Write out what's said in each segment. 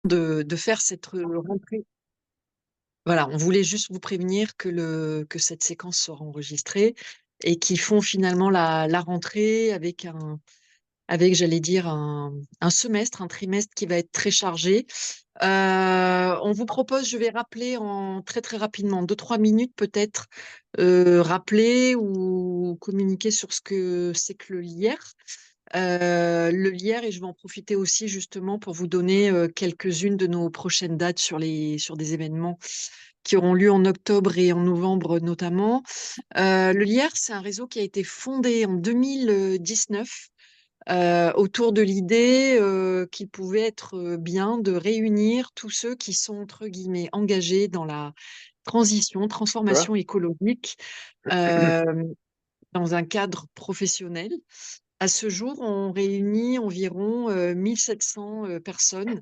de faire cette rentrée. Voilà, on voulait juste vous prévenir que cette séquence sera enregistrée et qu'ils font finalement la rentrée avec, j'allais dire, un semestre, un trimestre qui va être très chargé. On vous propose, je vais rappeler en très très rapidement, 2-3 minutes peut-être, rappeler ou communiquer sur ce que c'est que le LIER. Le LIER, et je vais en profiter aussi justement pour vous donner quelques-unes de nos prochaines dates sur des événements qui auront lieu en octobre et en novembre notamment. Le LIER, c'est un réseau qui a été fondé en 2019 autour de l'idée qu'il pouvait être bien de réunir tous ceux qui sont, entre guillemets, engagés dans la transformation D'accord? écologique euh, dans un cadre professionnel. À ce jour, on réunit environ 1700 personnes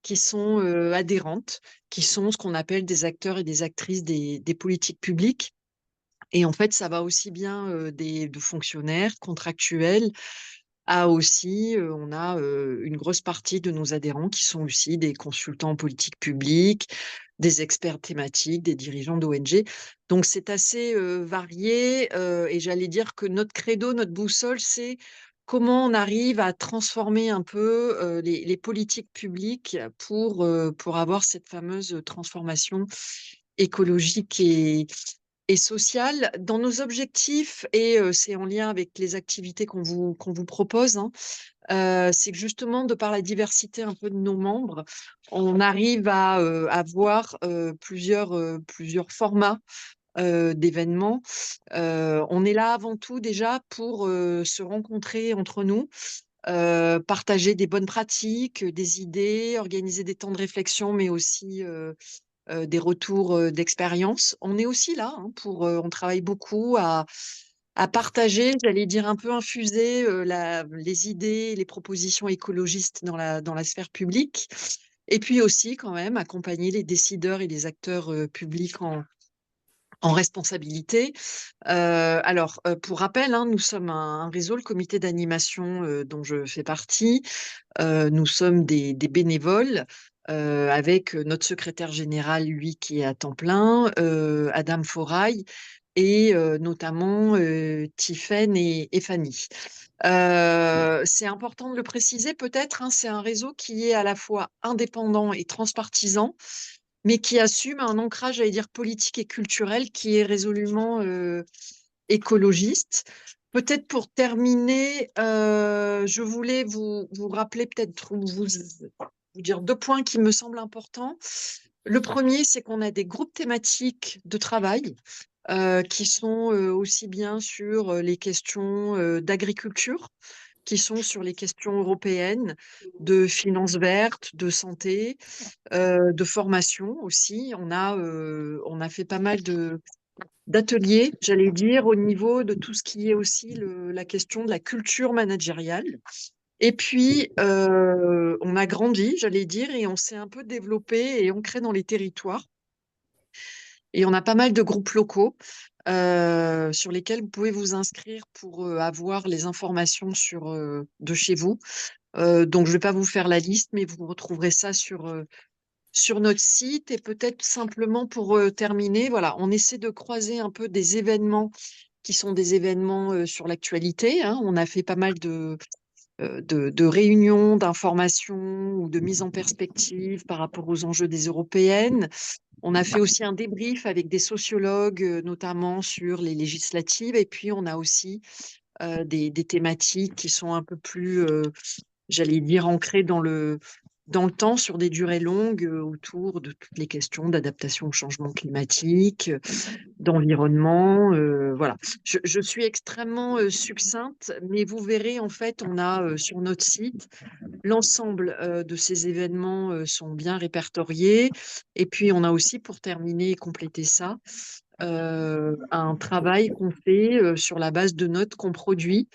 qui sont adhérentes, qui sont ce qu'on appelle des acteurs et des actrices des politiques publiques. Et en fait, ça va aussi bien de fonctionnaires contractuels à aussi, on a une grosse partie de nos adhérents qui sont aussi des consultants en politique publique, des experts thématiques, des dirigeants d'ONG. Donc c'est assez varié et j'allais dire que notre credo, notre boussole, c'est comment on arrive à transformer un peu les politiques publiques pour avoir cette fameuse transformation écologique et sociale. Dans nos objectifs, et c'est en lien avec les activités qu'on vous propose, hein, c'est que justement, de par la diversité un peu de nos membres, on arrive à avoir plusieurs formats d'événements. On est là avant tout déjà pour se rencontrer entre nous, partager des bonnes pratiques, des idées, organiser des temps de réflexion, mais aussi des retours d'expérience. On est aussi là hein, on travaille beaucoup à partager, j'allais dire un peu infuser les idées, les propositions écologistes dans la sphère publique. Et puis aussi, quand même, accompagner les décideurs et les acteurs publics en responsabilité. Pour rappel, hein, nous sommes un réseau, le comité d'animation dont je fais partie. Nous sommes des bénévoles avec notre secrétaire général, lui, qui est à temps plein, Adam Forail, et notamment Tiffaine et Fanny. C'est important de le préciser peut-être, hein, c'est un réseau qui est à la fois indépendant et transpartisan, mais qui assume un ancrage, j'allais dire, politique et culturel qui est résolument écologiste. Peut-être pour terminer, je voulais vous rappeler peut-être vous dire 2 points qui me semblent importants. Le premier, c'est qu'on a des groupes thématiques de travail qui sont aussi bien sur les questions d'agriculture, qui sont sur les questions européennes, de finances vertes, de santé, de formation aussi. On a fait pas mal d'ateliers, j'allais dire, au niveau de tout ce qui est aussi la question de la culture managériale. Et puis, on a grandi, j'allais dire, et on s'est un peu développé et ancré dans les territoires. Et on a pas mal de groupes locaux sur lesquels vous pouvez vous inscrire pour avoir les informations de chez vous. Donc, je ne vais pas vous faire la liste, mais vous retrouverez ça sur notre site. Et peut-être simplement pour terminer, voilà, on essaie de croiser un peu des événements qui sont des événements sur l'actualité, hein. On a fait pas mal de réunions, d'informations ou de mise en perspective par rapport aux enjeux des européennes. On a fait aussi un débrief avec des sociologues, notamment sur les législatives. Et puis, on a aussi des thématiques qui sont un peu plus, j'allais dire, ancrées dans le temps, sur des durées longues, autour de toutes les questions d'adaptation au changement climatique, d'environnement. Voilà. Je suis extrêmement succincte, mais vous verrez, en fait, on a sur notre site l'ensemble de ces événements sont bien répertoriés. Et puis, on a aussi, pour terminer et compléter ça, un travail qu'on fait sur la base de notes qu'on produit,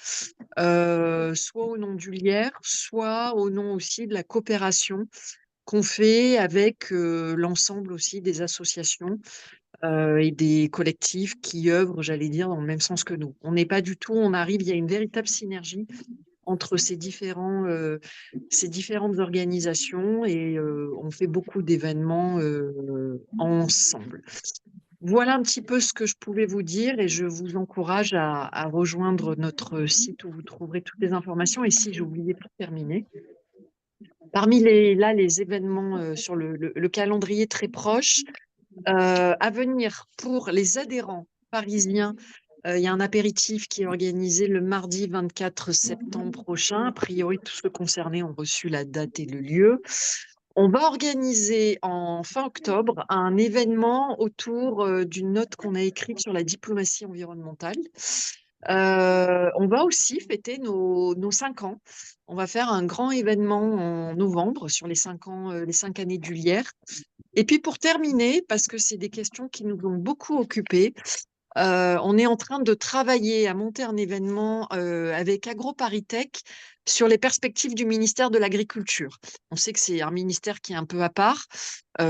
soit au nom du Lierre, soit au nom aussi de la coopération qu'on fait avec l'ensemble aussi des associations et des collectifs qui œuvrent, j'allais dire, dans le même sens que nous. On n'est pas du tout, on arrive, il y a une véritable synergie entre ces différentes organisations et on fait beaucoup d'événements ensemble. Voilà un petit peu ce que je pouvais vous dire et je vous encourage à rejoindre notre site où vous trouverez toutes les informations. Et si j'ai oublié pour terminer, parmi les événements sur le calendrier très proche, à venir pour les adhérents parisiens, il y a un apéritif qui est organisé le mardi 24 septembre prochain. A priori, tous ceux concernés ont reçu la date et le lieu. On va organiser en fin octobre un événement autour d'une note qu'on a écrite sur la diplomatie environnementale. On va aussi fêter nos 5 ans. On va faire un grand événement en novembre sur les 5 ans, les 5 années du Lierre. Et puis pour terminer, parce que c'est des questions qui nous ont beaucoup occupés, on est en train de travailler à monter un événement avec AgroParisTech sur les perspectives du ministère de l'Agriculture. On sait que c'est un ministère qui est un peu à part,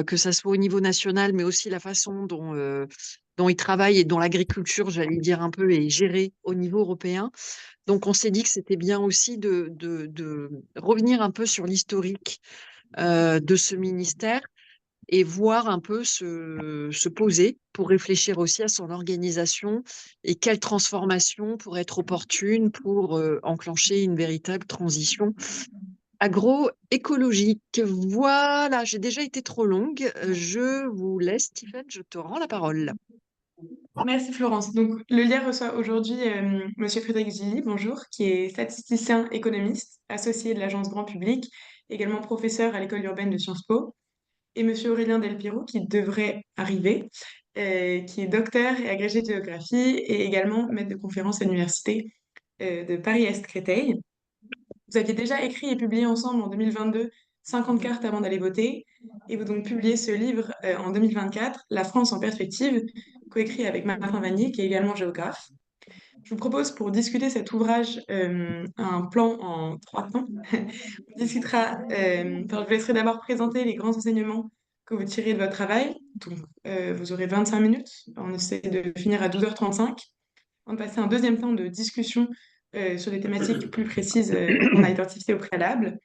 que ça soit au niveau national, mais aussi la façon dont il travaille et dont l'agriculture, j'allais dire un peu, est gérée au niveau européen. Donc on s'est dit que c'était bien aussi de revenir un peu sur l'historique de ce ministère et voir un peu se poser pour réfléchir aussi à son organisation et quelle transformation pourrait être opportune pour enclencher une véritable transition agroécologique. Voilà, j'ai déjà été trop longue. Je vous laisse, Stéphane, je te rends la parole. Merci Florence. Donc, le lien reçoit aujourd'hui Monsieur Frédéric Gilly, bonjour, qui est statisticien économiste, associé de l'agence Grand Public, également professeur à l'école urbaine de Sciences Po, et Monsieur Aurélien Delpiro, qui devrait arriver, qui est docteur et agrégé de géographie et également maître de conférence à l'université de Paris-Est Créteil. Vous aviez déjà écrit et publié ensemble en 2022 50 cartes avant d'aller voter, et vous donc publiez ce livre en 2024, La France en perspective, coécrit avec Martin Vanier, qui est également géographe. Je vous propose pour discuter cet ouvrage un plan en 3 temps. On discutera, enfin, je vous laisserai d'abord présenter les grands enseignements que vous tirez de votre travail. Donc, vous aurez 25 minutes. On essaie de finir à 12h35. On va passer un deuxième temps de discussion sur des thématiques plus précises qu'on a identifiées au préalable.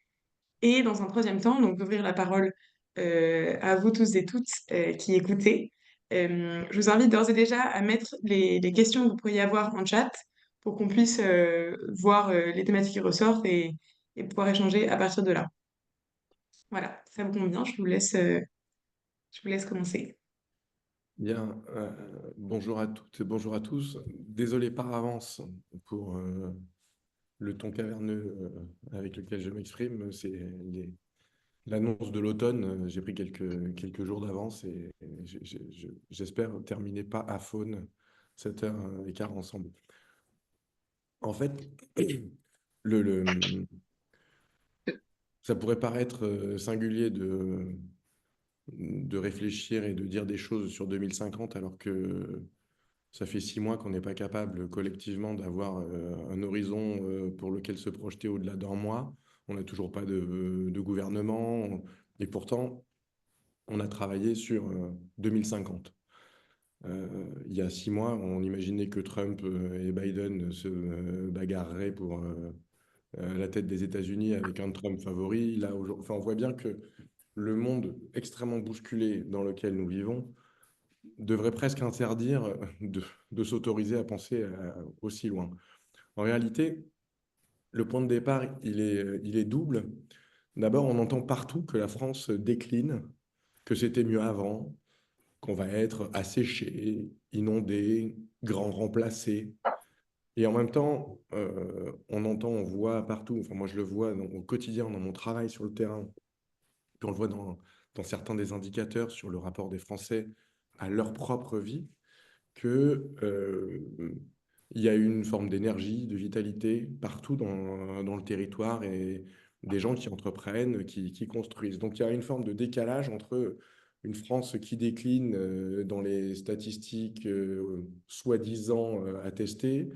Et dans un troisième temps, donc d'ouvrir la parole à vous tous et toutes qui écoutez. Je vous invite d'ores et déjà à mettre les questions que vous pourriez avoir en chat pour qu'on puisse voir les thématiques qui ressortent et pouvoir échanger à partir de là. Voilà, ça vous convient, je vous laisse commencer. Bien, bonjour à toutes et bonjour à tous. Désolé par avance pour le ton caverneux avec lequel je m'exprime. C'est l'annonce de l'automne. J'ai pris quelques jours d'avance et j'espère terminer pas à faune 7h15 ensemble. En fait, le, ça pourrait paraître singulier de réfléchir et de dire des choses sur 2050 alors que ça fait 6 mois qu'on n'est pas capable collectivement d'avoir un horizon pour lequel se projeter au-delà d'un mois. On n'a toujours pas de gouvernement et pourtant on a travaillé sur 2050. Il y a 6 mois, on imaginait que Trump et Biden se bagarreraient pour la tête des États-Unis avec un Trump favori. Là, enfin, on voit bien que le monde extrêmement bousculé dans lequel nous vivons devrait presque interdire de s'autoriser à penser aussi loin. En réalité, le point de départ, il est double. D'abord, on entend partout que la France décline, que c'était mieux avant, qu'on va être asséché, inondé, grand remplacé. Et en même temps, on entend, on voit partout, enfin moi je le vois au quotidien dans mon travail sur le terrain, puis on le voit dans certains des indicateurs sur le rapport des Français à leur propre vie, que, il y a une forme d'énergie, de vitalité partout dans le territoire et des gens qui entreprennent, qui construisent. Donc il y a une forme de décalage entre une France qui décline dans les statistiques soi-disant attestées,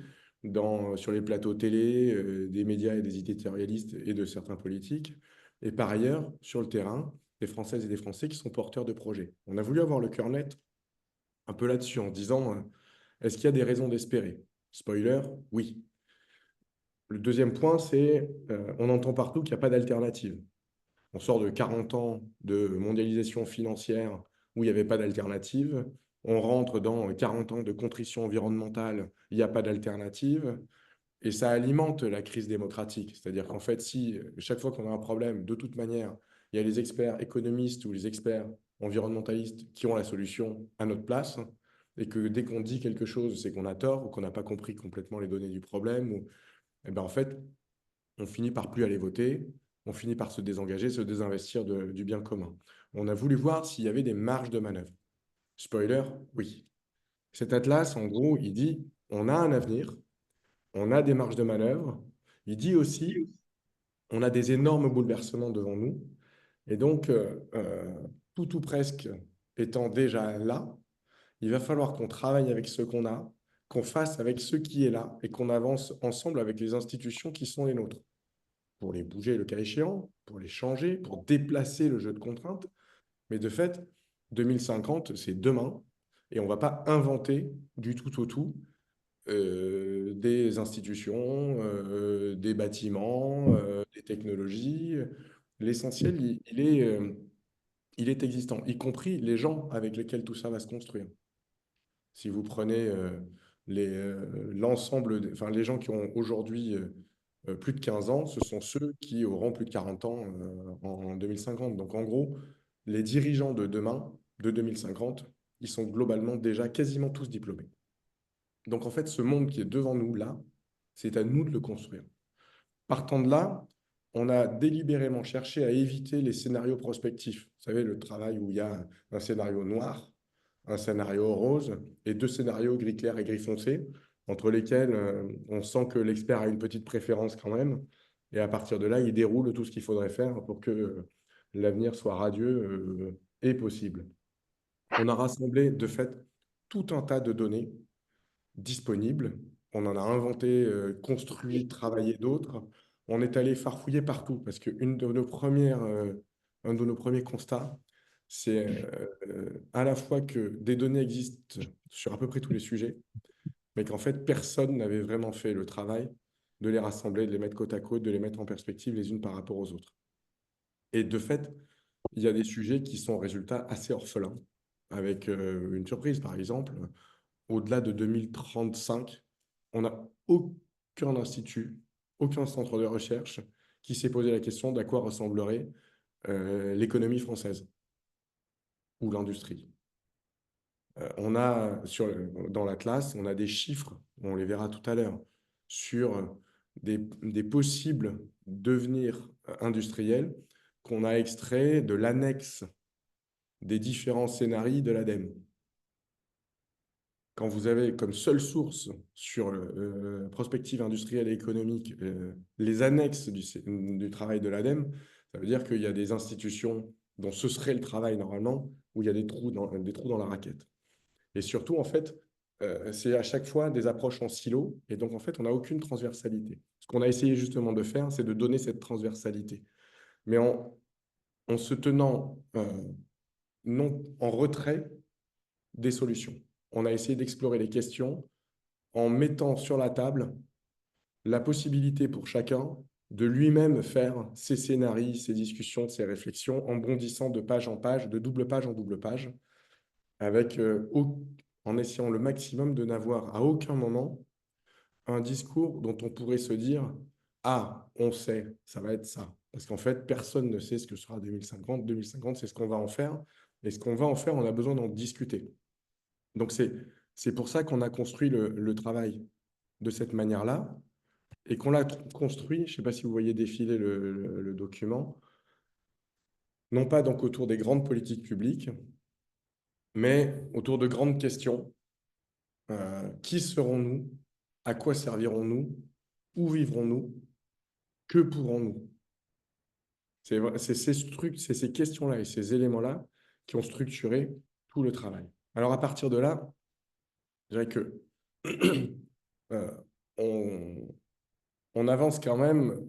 sur les plateaux télé des médias et des éditorialistes et de certains politiques, et par ailleurs, sur le terrain, des Françaises et des Français qui sont porteurs de projets. On a voulu avoir le cœur net un peu là-dessus en disant est-ce qu'il y a des raisons d'espérer? Spoiler, oui. Le deuxième point, c'est on entend partout qu'il n'y a pas d'alternative. On sort de 40 ans de mondialisation financière où il n'y avait pas d'alternative. On rentre dans 40 ans de contrition environnementale, il n'y a pas d'alternative. Et ça alimente la crise démocratique. C'est-à-dire qu'en fait, si chaque fois qu'on a un problème, de toute manière, il y a les experts économistes ou les experts environnementalistes qui ont la solution à notre place, et que dès qu'on dit quelque chose, c'est qu'on a tort ou qu'on n'a pas compris complètement les données du problème, ou, eh ben, en fait, on finit par plus aller voter, on finit par se désengager, se désinvestir du bien commun. On a voulu voir s'il y avait des marges de manœuvre. Spoiler, oui. Cet atlas, en gros, il dit, on a un avenir, on a des marges de manœuvre. Il dit aussi, on a des énormes bouleversements devant nous. Et donc, tout ou presque étant déjà là, il va falloir qu'on travaille avec ce qu'on a, qu'on fasse avec ce qui est là et qu'on avance ensemble avec les institutions qui sont les nôtres, pour les bouger le cas échéant, pour les changer, pour déplacer le jeu de contraintes. Mais de fait, 2050, c'est demain et on ne va pas inventer du tout au tout des institutions, des bâtiments, des technologies. L'essentiel, il est existant, y compris les gens avec lesquels tout ça va se construire. Si vous prenez l'ensemble, enfin, les gens qui ont aujourd'hui plus de 15 ans, ce sont ceux qui auront plus de 40 ans en 2050. Donc en gros, les dirigeants de demain, de 2050, ils sont globalement déjà quasiment tous diplômés. Donc en fait, ce monde qui est devant nous là, c'est à nous de le construire. Partant de là, on a délibérément cherché à éviter les scénarios prospectifs. Vous savez, le travail où il y a un scénario noir, un scénario rose et deux scénarios gris clair et gris foncé, entre lesquels on sent que l'expert a une petite préférence quand même. Et à partir de là, il déroule tout ce qu'il faudrait faire pour que l'avenir soit radieux et possible. On a rassemblé de fait tout un tas de données disponibles. On en a inventé, construit, travaillé d'autres. On est allé farfouiller partout parce qu'une de nos premières, un de nos premiers constats, c'est à la fois que des données existent sur à peu près tous les sujets, mais qu'en fait, personne n'avait vraiment fait le travail de les rassembler, de les mettre côte à côte, de les mettre en perspective les unes par rapport aux autres. Et de fait, il y a des sujets qui sont, résultats, assez orphelins, avec une surprise, par exemple. Au-delà de 2035, on n'a aucun institut, aucun centre de recherche qui s'est posé la question d'à quoi ressemblerait l'économie française ou l'industrie. On a dans l'Atlas, on a des chiffres, on les verra tout à l'heure, sur des possibles devenirs industriels qu'on a extraits de l'annexe des différents scénarios de l'ADEME. Quand vous avez comme seule source sur prospective industrielle et économique les annexes du travail de l'ADEME, ça veut dire qu'il y a des institutions dont ce serait le travail normalement, où il y a des trous dans la raquette. Et surtout, en fait, c'est à chaque fois des approches en silo, et donc en fait, on n'a aucune transversalité. Ce qu'on a essayé justement de faire, c'est de donner cette transversalité, mais en se tenant non en retrait des solutions. On a essayé d'explorer les questions en mettant sur la table la possibilité pour chacun de lui-même faire ses scénarios, ses discussions, ses réflexions, en bondissant de page en page, de double page en double page, avec, en essayant le maximum de n'avoir à aucun moment un discours dont on pourrait se dire « Ah, on sait, ça va être ça ». Parce qu'en fait, personne ne sait ce que sera 2050. 2050, c'est ce qu'on va en faire. Et ce qu'on va en faire, on a besoin d'en discuter. Donc, c'est pour ça qu'on a construit le travail de cette manière-là et qu'on l'a construit, je ne sais pas si vous voyez défiler le document, non pas donc autour des grandes politiques publiques, mais autour de grandes questions. Qui serons-nous? À quoi servirons-nous? Où vivrons-nous? Que pourrons-nous? C'est ces questions-là et ces éléments-là qui ont structuré tout le travail. Alors à partir de là, je dirais que on avance quand même,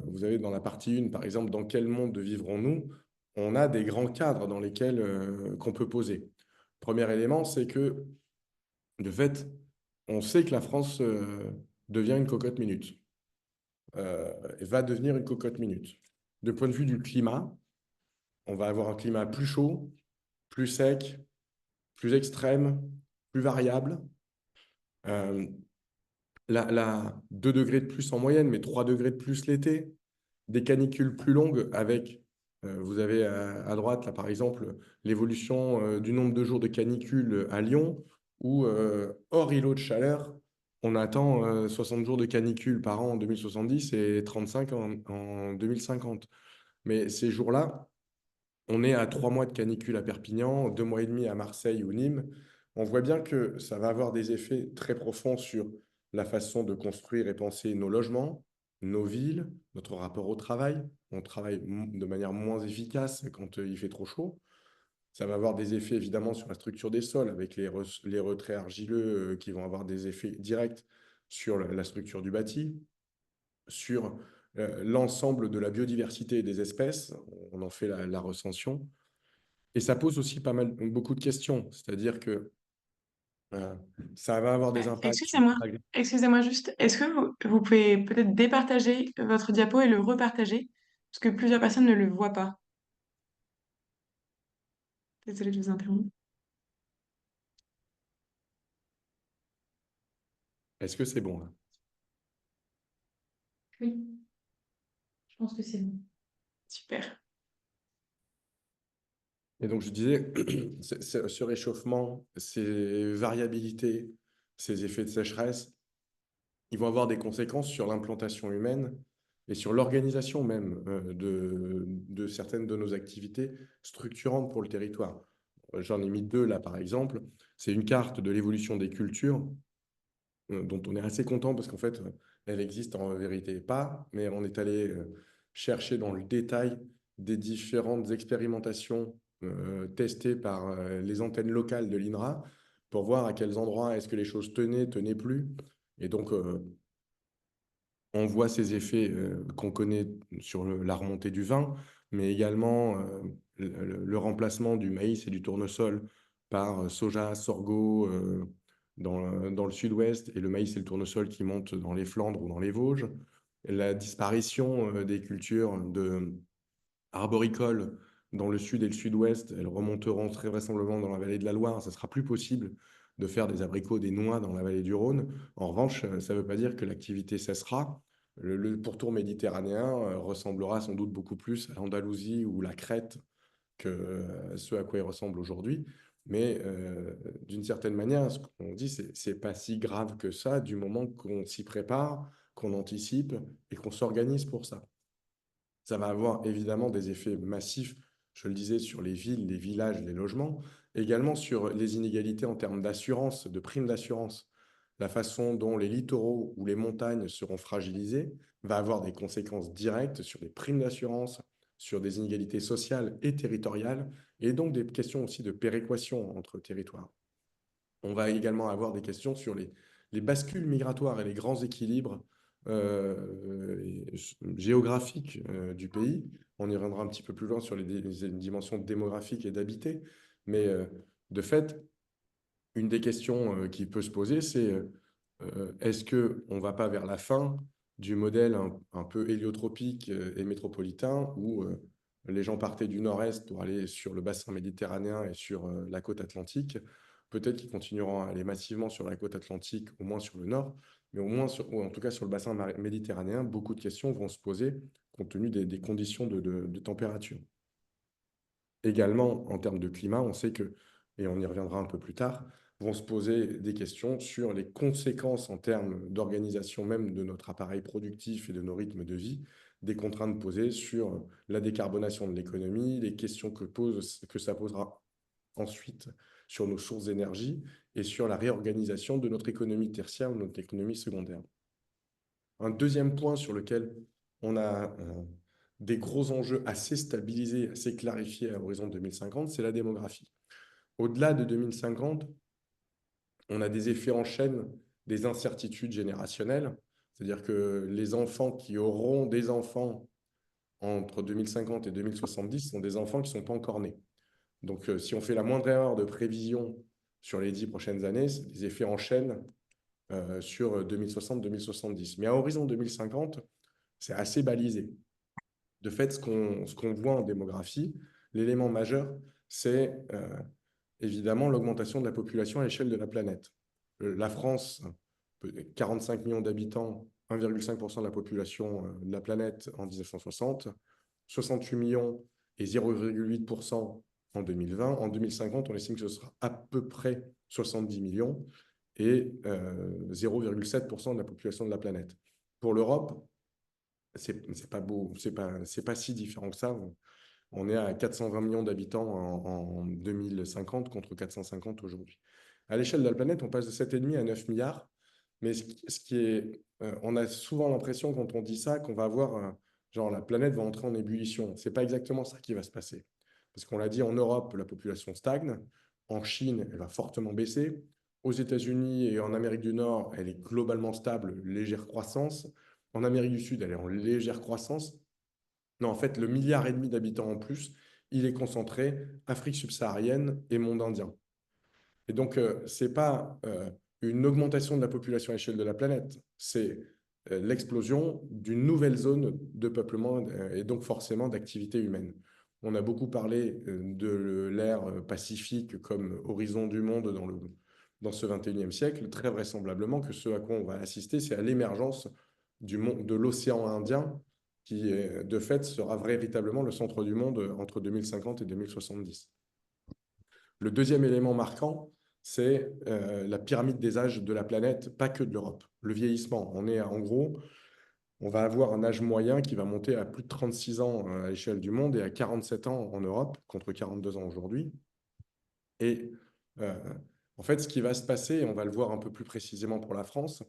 vous avez dans la partie 1, par exemple, dans quel monde vivrons-nous? On a des grands cadres dans lesquels qu'on peut poser. Premier élément, c'est que, de fait, on sait que la France devient une cocotte minute. va devenir une cocotte minute. De point de vue du climat, on va avoir un climat plus chaud, plus sec, plus extrême, plus variable. Euh, 2 degrés de plus en moyenne, mais 3 degrés de plus l'été. Des canicules plus longues avec, vous avez à droite, là, par exemple, l'évolution du nombre de jours de canicule à Lyon, où, hors îlot de chaleur, on attend 60 jours de canicule par an en 2070 et 35 en 2050. Mais ces jours-là, on est à 3 mois de canicule à Perpignan, 2 mois et demi à Marseille ou Nîmes. On voit bien que ça va avoir des effets très profonds sur la façon de construire et penser nos logements, nos villes, notre rapport au travail. On travaille de manière moins efficace quand il fait trop chaud. Ça va avoir des effets évidemment sur la structure des sols avec les retraits argileux qui vont avoir des effets directs sur la structure du bâti, sur l'ensemble de la biodiversité et des espèces. On en fait la recension. Et ça pose aussi beaucoup de questions, c'est-à-dire que euh, ça va avoir des impacts sur Excusez-moi juste, est-ce que vous pouvez peut-être départager votre diapo et le repartager? Parce que plusieurs personnes ne le voient pas. Désolée de vous interrompre. Est-ce que c'est bon là? Oui, je pense que c'est bon. Super. Et donc je disais, ce réchauffement, ces variabilités, ces effets de sécheresse, ils vont avoir des conséquences sur l'implantation humaine et sur l'organisation même de certaines de nos activités structurantes pour le territoire. J'en ai mis 2 là par exemple. C'est une carte de l'évolution des cultures dont on est assez content parce qu'en fait, elle existe en vérité pas, mais on est allé chercher dans le détail des différentes expérimentations testées par les antennes locales de l'INRA pour voir à quels endroits est-ce que les choses tenaient plus. Et donc, on voit ces effets qu'on connaît sur la remontée du vin, mais également le remplacement du maïs et du tournesol par soja, sorgho dans le sud-ouest, et le maïs et le tournesol qui montent dans les Flandres ou dans les Vosges. La disparition des cultures arboricoles dans le sud et le sud-ouest, elles remonteront très vraisemblablement dans la vallée de la Loire. Ça sera plus possible de faire des abricots, des noix dans la vallée du Rhône. En revanche, ça ne veut pas dire que l'activité cessera. Le pourtour méditerranéen ressemblera sans doute beaucoup plus à l'Andalousie ou la Crète que ce à quoi il ressemble aujourd'hui. Mais d'une certaine manière, ce qu'on dit, c'est pas si grave que ça du moment qu'on s'y prépare, qu'on anticipe et qu'on s'organise pour ça. Ça va avoir évidemment des effets massifs, je le disais, sur les villes, les villages, les logements, également sur les inégalités en termes d'assurance, de primes d'assurance. La façon dont les littoraux ou les montagnes seront fragilisés va avoir des conséquences directes sur les primes d'assurance, sur des inégalités sociales et territoriales, et donc des questions aussi de péréquation entre territoires. On va également avoir des questions sur les bascules migratoires et les grands équilibres géographiques du pays. On y reviendra un petit peu plus loin sur les dimensions démographiques et d'habiter. Mais de fait, une des questions qui peut se poser, c'est est-ce qu'on ne va pas vers la fin du modèle un peu héliotropique et métropolitain où les gens partaient du nord-est pour aller sur le bassin méditerranéen et sur la côte atlantique. Peut-être qu'ils continueront à aller massivement sur la côte atlantique, au moins sur le nord, mais au moins, ou en tout cas sur le bassin méditerranéen, beaucoup de questions vont se poser compte tenu des conditions de température. Également, en termes de climat, on sait que, et on y reviendra un peu plus tard, vont se poser des questions sur les conséquences en termes d'organisation même de notre appareil productif et de nos rythmes de vie, des contraintes posées sur la décarbonation de l'économie, les questions que ça posera ensuite sur nos sources d'énergie et sur la réorganisation de notre économie tertiaire ou de notre économie secondaire. Un deuxième point sur lequel on a des gros enjeux assez stabilisés, assez clarifiés à l'horizon 2050, c'est la démographie. Au-delà de 2050, on a des effets en chaîne, des incertitudes générationnelles, c'est-à-dire que les enfants qui auront des enfants entre 2050 et 2070 sont des enfants qui ne sont pas encore nés. Donc, si on fait la moindre erreur de prévision sur les 10 prochaines années, c'est des effets en chaîne sur 2060-2070. Mais à horizon 2050, c'est assez balisé. De fait, ce qu'on voit en démographie, l'élément majeur, c'est évidemment l'augmentation de la population à l'échelle de la planète. La France, 45 millions d'habitants, 1,5% de la population de la planète en 1960, 68 millions et 0,8% en 2020. En 2050, on estime que ce sera à peu près 70 millions et 0,7% de la population de la planète. Pour l'Europe, c'est pas beau, c'est pas si différent que ça. On est à 420 millions d'habitants en 2050 contre 450 aujourd'hui. À l'échelle de la planète, on passe de 7,5 à 9 milliards. Mais ce qui est, on a souvent l'impression quand on dit ça qu'on va avoir, genre la planète va entrer en ébullition. C'est pas exactement ça qui va se passer. Parce qu'on l'a dit, en Europe, la population stagne. En Chine, elle va fortement baisser. Aux États-Unis et en Amérique du Nord, elle est globalement stable, légère croissance. En Amérique du Sud, elle est en légère croissance. Non, en fait, le milliard et demi d'habitants en plus, il est concentré Afrique subsaharienne et monde indien. Et donc, ce n'est pas une augmentation de la population à l'échelle de la planète, c'est l'explosion d'une nouvelle zone de peuplement et donc forcément d'activité humaine. On a beaucoup parlé de l'ère Pacifique comme horizon du monde dans ce 21e siècle. Très vraisemblablement que ce à quoi on va assister, c'est à l'émergence de l'océan Indien qui, de fait, sera véritablement le centre du monde entre 2050 et 2070. Le deuxième élément marquant, c'est la pyramide des âges de la planète, pas que de l'Europe. Le vieillissement, en gros, on va avoir un âge moyen qui va monter à plus de 36 ans à l'échelle du monde et à 47 ans en Europe, contre 42 ans aujourd'hui. Et euh, en fait, ce qui va se passer, et on va le voir un peu plus précisément pour la France,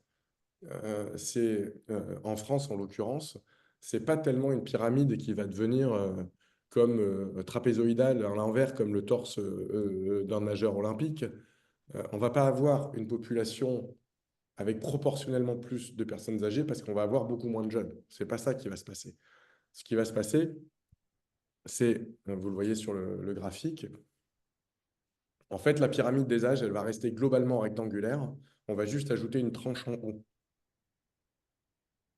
c'est en France en l'occurrence, c'est pas tellement une pyramide qui va devenir comme trapézoïdale à l'envers, comme le torse d'un nageur olympique. On va pas avoir une population avec proportionnellement plus de personnes âgées parce qu'on va avoir beaucoup moins de jeunes. C'est pas ça qui va se passer. Ce qui va se passer, c'est, vous le voyez sur le graphique, en fait, la pyramide des âges, elle va rester globalement rectangulaire. On va juste ajouter une tranche en haut.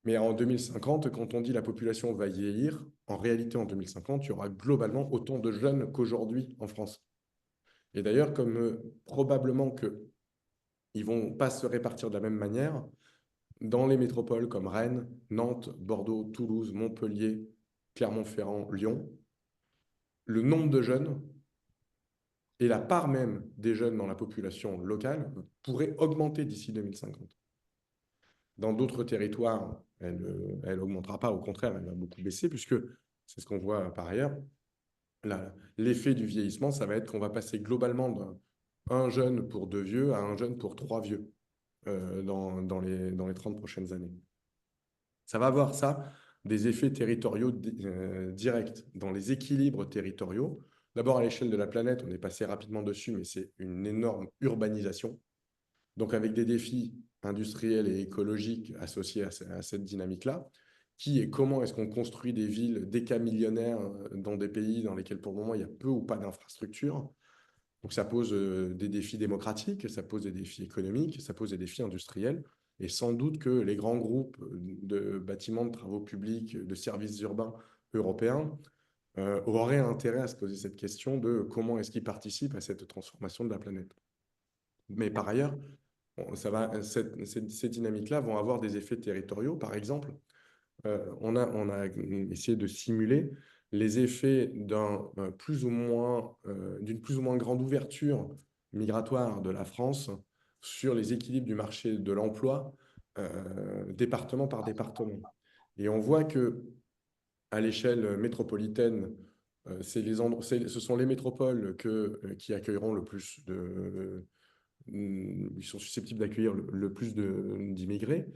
Mais en 2050, quand on dit la population va vieillir, en réalité, en 2050, il y aura globalement autant de jeunes qu'aujourd'hui en France. Et d'ailleurs, comme probablement qu'ils ne vont pas se répartir de la même manière, dans les métropoles comme Rennes, Nantes, Bordeaux, Toulouse, Montpellier, Clermont-Ferrand, Lyon, le nombre de jeunes et la part même des jeunes dans la population locale pourrait augmenter d'ici 2050. Dans d'autres territoires, elle augmentera pas, au contraire, elle va beaucoup baisser, puisque c'est ce qu'on voit par ailleurs. L'effet du vieillissement, ça va être qu'on va passer globalement d'un jeune pour 2 vieux à un jeune pour 3 vieux dans les 30 prochaines années. Ça va avoir ça, des effets territoriaux directs dans les équilibres territoriaux. D'abord, à l'échelle de la planète, on est passé rapidement dessus, mais c'est une énorme urbanisation. Donc avec des défis industriels et écologiques associés à cette dynamique-là, qui et comment est-ce qu'on construit des villes décamillionnaires dans des pays dans lesquels pour le moment il y a peu ou pas d'infrastructures. Donc ça pose des défis démocratiques, ça pose des défis économiques, ça pose des défis industriels. Et sans doute que les grands groupes de bâtiments, de travaux publics, de services urbains européens auraient intérêt à se poser cette question de comment est-ce qu'ils participent à cette transformation de la planète. Mais par ailleurs, ces dynamiques-là vont avoir des effets territoriaux. Par exemple, on a essayé de simuler les effets d'une plus ou moins grande ouverture migratoire de la France sur les équilibres du marché de l'emploi, département par département. Et on voit que à l'échelle métropolitaine, ce sont les métropoles qui accueilleront le plus ils sont susceptibles d'accueillir le plus d'immigrés.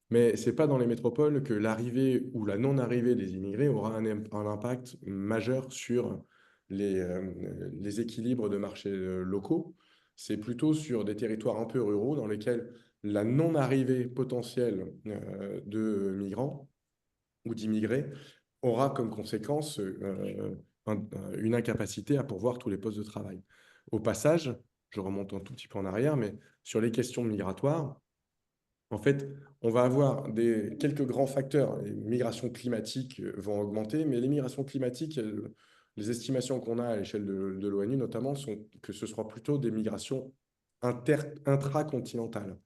Mais ce n'est pas dans les métropoles que l'arrivée ou la non-arrivée des immigrés aura un impact majeur sur les équilibres de marchés locaux. C'est plutôt sur des territoires un peu ruraux dans lesquels la non-arrivée potentielle de migrants ou d'immigrés aura comme conséquence une incapacité à pourvoir tous les postes de travail. Au passage, je remonte un tout petit peu en arrière, mais sur les questions migratoires, En fait, on va avoir quelques grands facteurs. Les migrations climatiques vont augmenter, mais les migrations climatiques, les estimations qu'on a à l'échelle de l'ONU notamment, sont que ce sera plutôt des migrations intracontinentales.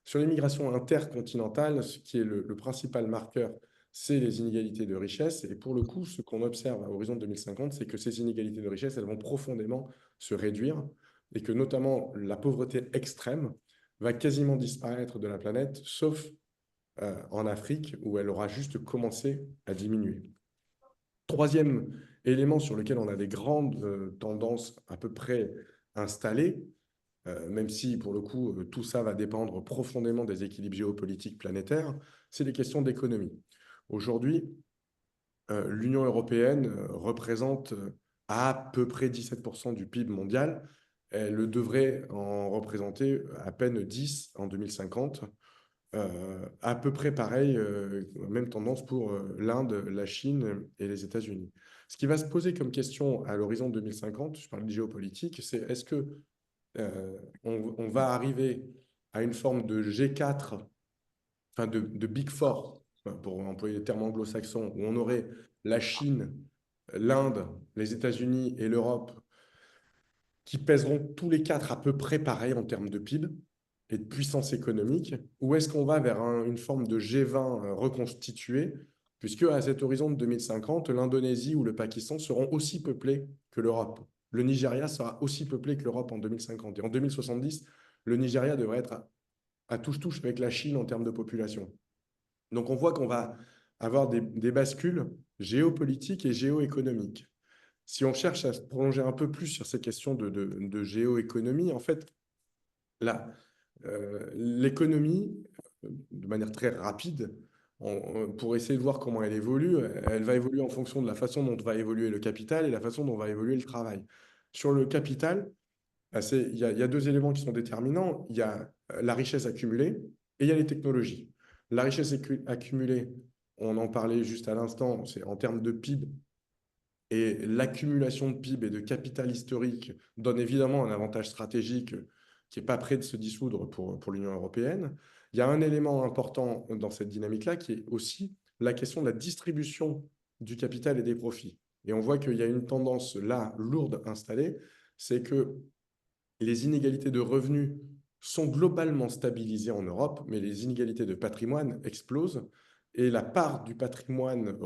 Sur les migrations intercontinentales, ce qui est le principal marqueur, c'est les inégalités de richesse. Et pour le coup, ce qu'on observe à horizon 2050, c'est que ces inégalités de richesse, elles vont profondément se réduire et que notamment la pauvreté extrême va quasiment disparaître de la planète, sauf en Afrique, où elle aura juste commencé à diminuer. Troisième élément sur lequel on a des grandes tendances à peu près installées, même si pour le coup, tout ça va dépendre profondément des équilibres géopolitiques planétaires, c'est les questions d'économie. Aujourd'hui, l'Union européenne représente à peu près 17% du PIB mondial. Elle devrait en représenter à peine 10 en 2050. À peu près pareil, même tendance pour l'Inde, la Chine et les États-Unis. Ce qui va se poser comme question à l'horizon 2050, je parle de géopolitique, c'est est-ce que on va arriver à une forme de G4, enfin de Big Four, pour employer les termes anglo-saxons, où on aurait la Chine, l'Inde, les États-Unis et l'Europe qui pèseront tous les quatre à peu près pareil en termes de PIB et de puissance économique, ou est-ce qu'on va vers une forme de G20 reconstitué, puisque à cet horizon de 2050, l'Indonésie ou le Pakistan seront aussi peuplés que l'Europe. Le Nigeria sera aussi peuplé que l'Europe en 2050. Et en 2070, le Nigeria devrait être à touche-touche avec la Chine en termes de population. Donc on voit qu'on va avoir des bascules géopolitiques et géoéconomiques. Si on cherche à se prolonger un peu plus sur ces questions de géoéconomie, en fait, l'économie, de manière très rapide, pour essayer de voir comment elle évolue, elle va évoluer en fonction de la façon dont va évoluer le capital et la façon dont va évoluer le travail. Sur le capital, il y a deux éléments qui sont déterminants. Il y a la richesse accumulée et il y a les technologies. La richesse accumulée, on en parlait juste à l'instant, c'est en termes de PIB, et l'accumulation de PIB et de capital historique donne évidemment un avantage stratégique qui n'est pas prêt de se dissoudre pour l'Union européenne. Il y a un élément important dans cette dynamique-là qui est aussi la question de la distribution du capital et des profits. Et on voit qu'il y a une tendance là lourde installée, c'est que les inégalités de revenus sont globalement stabilisées en Europe, mais les inégalités de patrimoine explosent. Et la part du patrimoine,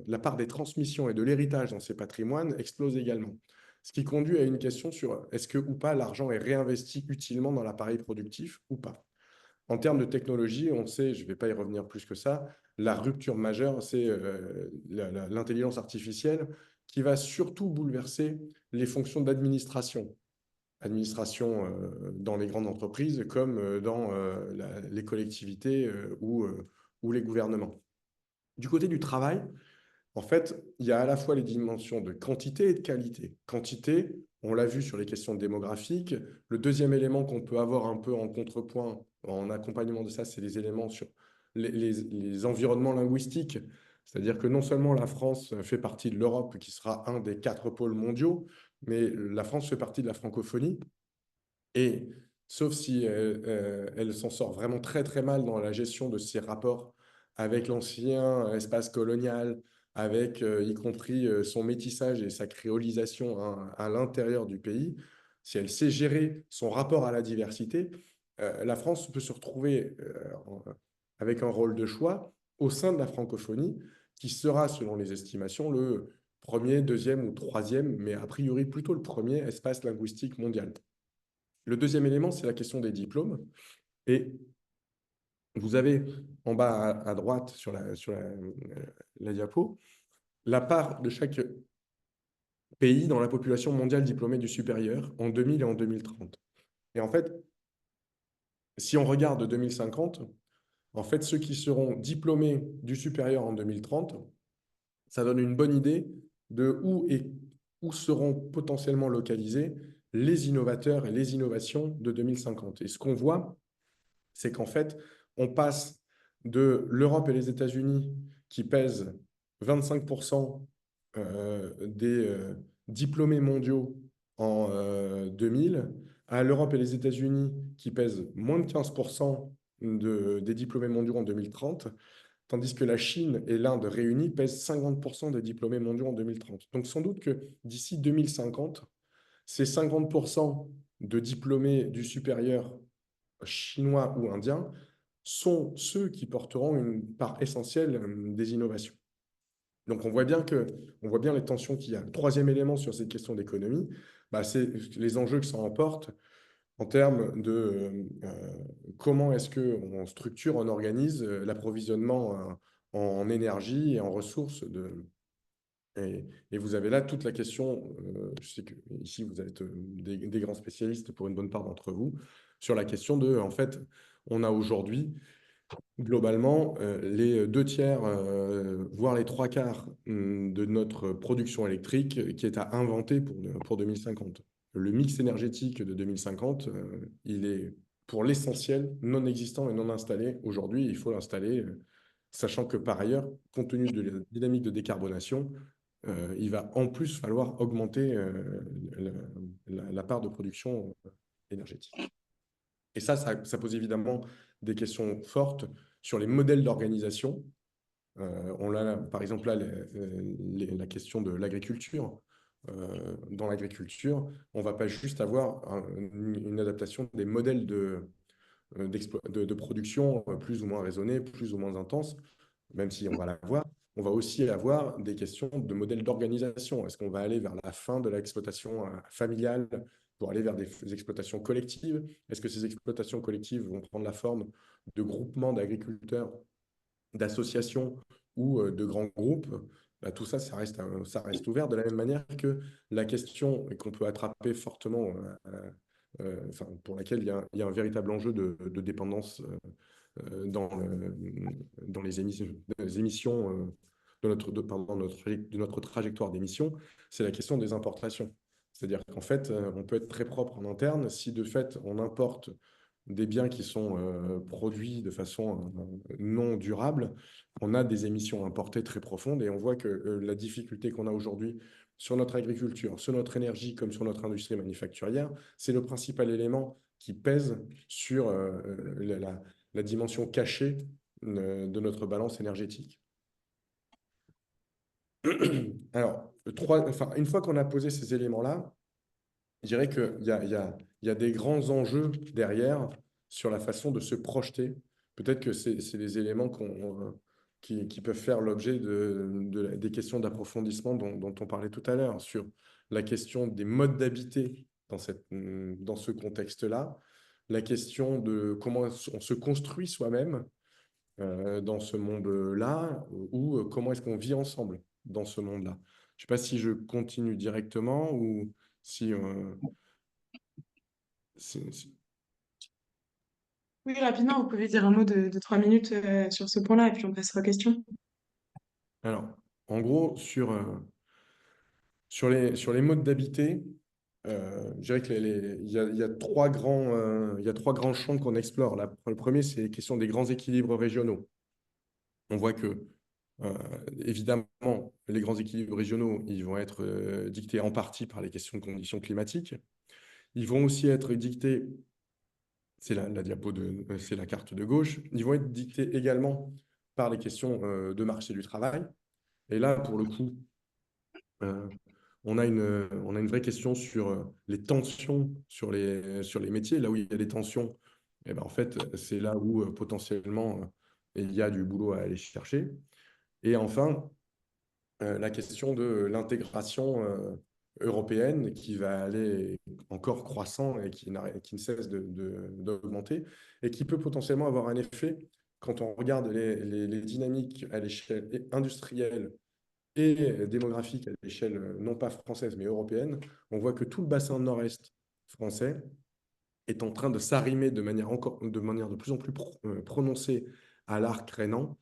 la part des transmissions et de l'héritage dans ces patrimoines explose également. Ce qui conduit à une question sur est-ce que ou pas l'argent est réinvesti utilement dans l'appareil productif ou pas. En termes de technologie, on sait, je ne vais pas y revenir plus que ça, la rupture majeure, c'est l'intelligence artificielle qui va surtout bouleverser les fonctions d'administration dans les grandes entreprises comme dans les collectivités ou les gouvernements. Du côté du travail, en fait, il y a à la fois les dimensions de quantité et de qualité. Quantité, on l'a vu sur les questions démographiques. Le deuxième élément qu'on peut avoir un peu en contrepoint, en accompagnement de ça, c'est les éléments sur les environnements linguistiques. C'est-à-dire que non seulement la France fait partie de l'Europe, qui sera un des 4 pôles mondiaux, mais la France fait partie de la francophonie. Et sauf si elle s'en sort vraiment très très mal dans la gestion de ses rapports avec l'ancien espace colonial, avec y compris son métissage et sa créolisation à l'intérieur du pays, si elle sait gérer son rapport à la diversité, la France peut se retrouver avec un rôle de choix au sein de la francophonie, qui sera, selon les estimations, le premier, deuxième ou troisième, mais a priori plutôt le premier espace linguistique mondial. Le deuxième élément, c'est la question des diplômes. Et vous avez en bas à droite sur la diapo, la part de chaque pays dans la population mondiale diplômée du supérieur en 2000 et en 2030. Et en fait, si on regarde 2050, en fait, ceux qui seront diplômés du supérieur en 2030, ça donne une bonne idée de où seront potentiellement localisés les innovateurs et les innovations de 2050. Et ce qu'on voit, c'est qu'en fait, on passe de l'Europe et les États-Unis qui pèsent 25% des diplômés mondiaux en 2000 à l'Europe et les États-Unis qui pèsent moins de 15% des diplômés mondiaux en 2030, tandis que la Chine et l'Inde réunis pèsent 50% des diplômés mondiaux en 2030. Donc sans doute que d'ici 2050, ces 50% de diplômés du supérieur chinois ou indiens sont ceux qui porteront une part essentielle des innovations. Donc on voit bien les tensions qu'il y a. Le troisième élément sur cette question d'économie, bah, c'est les enjeux que ça emporte en termes de comment est-ce qu'on structure, on organise l'approvisionnement en énergie et en ressources. Et vous avez là toute la question, je sais que ici vous êtes des grands spécialistes pour une bonne part d'entre vous, sur la question de, en fait, on a aujourd'hui globalement les 2 tiers, voire les 3 quarts de notre production électrique qui est à inventer pour 2050. Le mix énergétique de 2050, il est pour l'essentiel non existant et non installé. Aujourd'hui, il faut l'installer, sachant que par ailleurs, compte tenu de la dynamique de décarbonation, il va en plus falloir augmenter la part de production énergétique. Et ça pose évidemment des questions fortes sur les modèles d'organisation. On a par exemple là la question de l'agriculture. Dans l'agriculture, on ne va pas juste avoir une adaptation des modèles de production plus ou moins raisonnés, plus ou moins intenses, même si on va l'avoir. On va aussi avoir des questions de modèles d'organisation. Est-ce qu'on va aller vers la fin de l'exploitation familiale pour aller vers des exploitations collectives? Est-ce que ces exploitations collectives vont prendre la forme de groupements d'agriculteurs, d'associations ou de grands groupes? Bah, tout ça, ça reste ouvert de la même manière que la question qu'on peut attraper fortement, pour laquelle il y a un véritable enjeu de dépendance dans les émissions de notre trajectoire d'émissions, c'est la question des importations. C'est-à-dire qu'en fait, on peut être très propre en interne si de fait on importe des biens qui sont produits de façon non durable, on a des émissions importées très profondes et on voit que la difficulté qu'on a aujourd'hui sur notre agriculture, sur notre énergie comme sur notre industrie manufacturière, c'est le principal élément qui pèse sur la dimension cachée de notre balance énergétique. Alors, une fois qu'on a posé ces éléments-là, je dirais qu'il y a des grands enjeux derrière sur la façon de se projeter. Peut-être que c'est des éléments qui peuvent faire l'objet des questions d'approfondissement dont on parlait tout à l'heure, sur la question des modes d'habiter dans ce contexte-là, la question de comment on se construit soi-même dans ce monde-là, ou comment est-ce qu'on vit ensemble dans ce monde-là. Je ne sais pas si je continue directement ou si... Oui, rapidement, vous pouvez dire un mot de 3 minutes sur ce point-là et puis on passera aux questions. Alors, en gros, sur les modes d'habiter, je dirais qu'il y a 3 grands champs qu'on explore. Le premier, c'est les questions des grands équilibres régionaux. On voit que, évidemment, les grands équilibres régionaux, ils vont être dictés en partie par les questions de conditions climatiques. Ils vont aussi être dictés, c'est c'est la carte de gauche, ils vont être dictés également par les questions de marché du travail. Et là, pour le coup, euh, on a une vraie question sur les tensions sur les métiers. Là où il y a des tensions, eh ben, en fait, c'est là où potentiellement il y a du boulot à aller chercher. Et enfin, la question de l'intégration européenne qui va aller encore croissant et qui ne cesse d'augmenter et qui peut potentiellement avoir un effet quand on regarde les dynamiques à l'échelle industrielle et démographique à l'échelle non pas française mais européenne. On voit que tout le bassin nord-est français est en train de s'arrimer de manière de plus en plus prononcée à l'arc rhénan,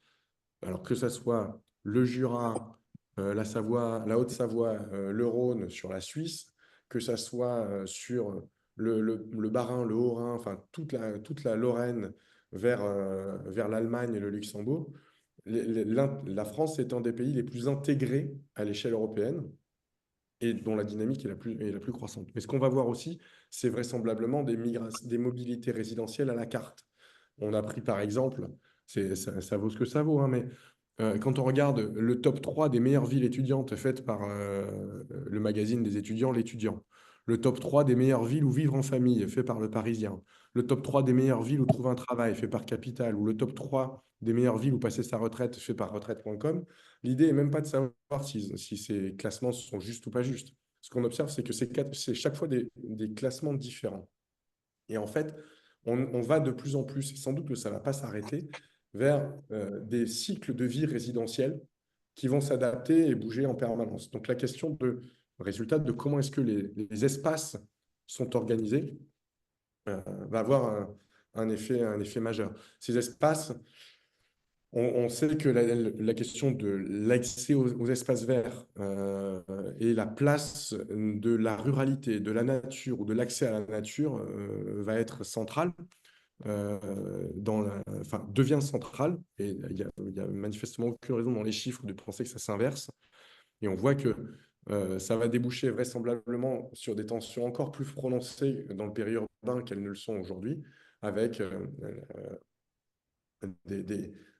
alors que ce soit le Jura, la Savoie, la Haute-Savoie, le Rhône sur la Suisse, que ce soit sur le Bas-Rhin, le Haut-Rhin, enfin toute la Lorraine vers l'Allemagne et le Luxembourg. La France est un des pays les plus intégrés à l'échelle européenne et dont la dynamique est la plus croissante. Mais ce qu'on va voir aussi, c'est vraisemblablement des mobilités résidentielles à la carte. On a pris par exemple, ça vaut ce que ça vaut, hein, mais quand on regarde le top 3 des meilleures villes étudiantes faites par le magazine des étudiants, l'étudiant, le top 3 des meilleures villes où vivre en famille fait par le Parisien, le top 3 des meilleures villes où trouver un travail fait par Capital, ou le top 3 des meilleures villes où passer sa retraite fait par retraite.com, l'idée n'est même pas de savoir si ces classements sont justes ou pas justes. Ce qu'on observe, c'est que c'est chaque fois des classements différents. Et en fait, on va de plus en plus, et sans doute que ça ne va pas s'arrêter, vers des cycles de vie résidentiels qui vont s'adapter et bouger en permanence. Donc la question de résultat de comment est-ce que les espaces sont organisés va avoir un effet majeur. Ces espaces, on sait que la question de l'accès aux espaces verts et la place de la ruralité, de la nature ou de l'accès à la nature va être centrale. Enfin, devient centrale, et il y a manifestement aucune raison dans les chiffres de penser que ça s'inverse. Et on voit que ça va déboucher vraisemblablement sur des tensions encore plus prononcées dans le périurbain qu'elles ne le sont aujourd'hui, avec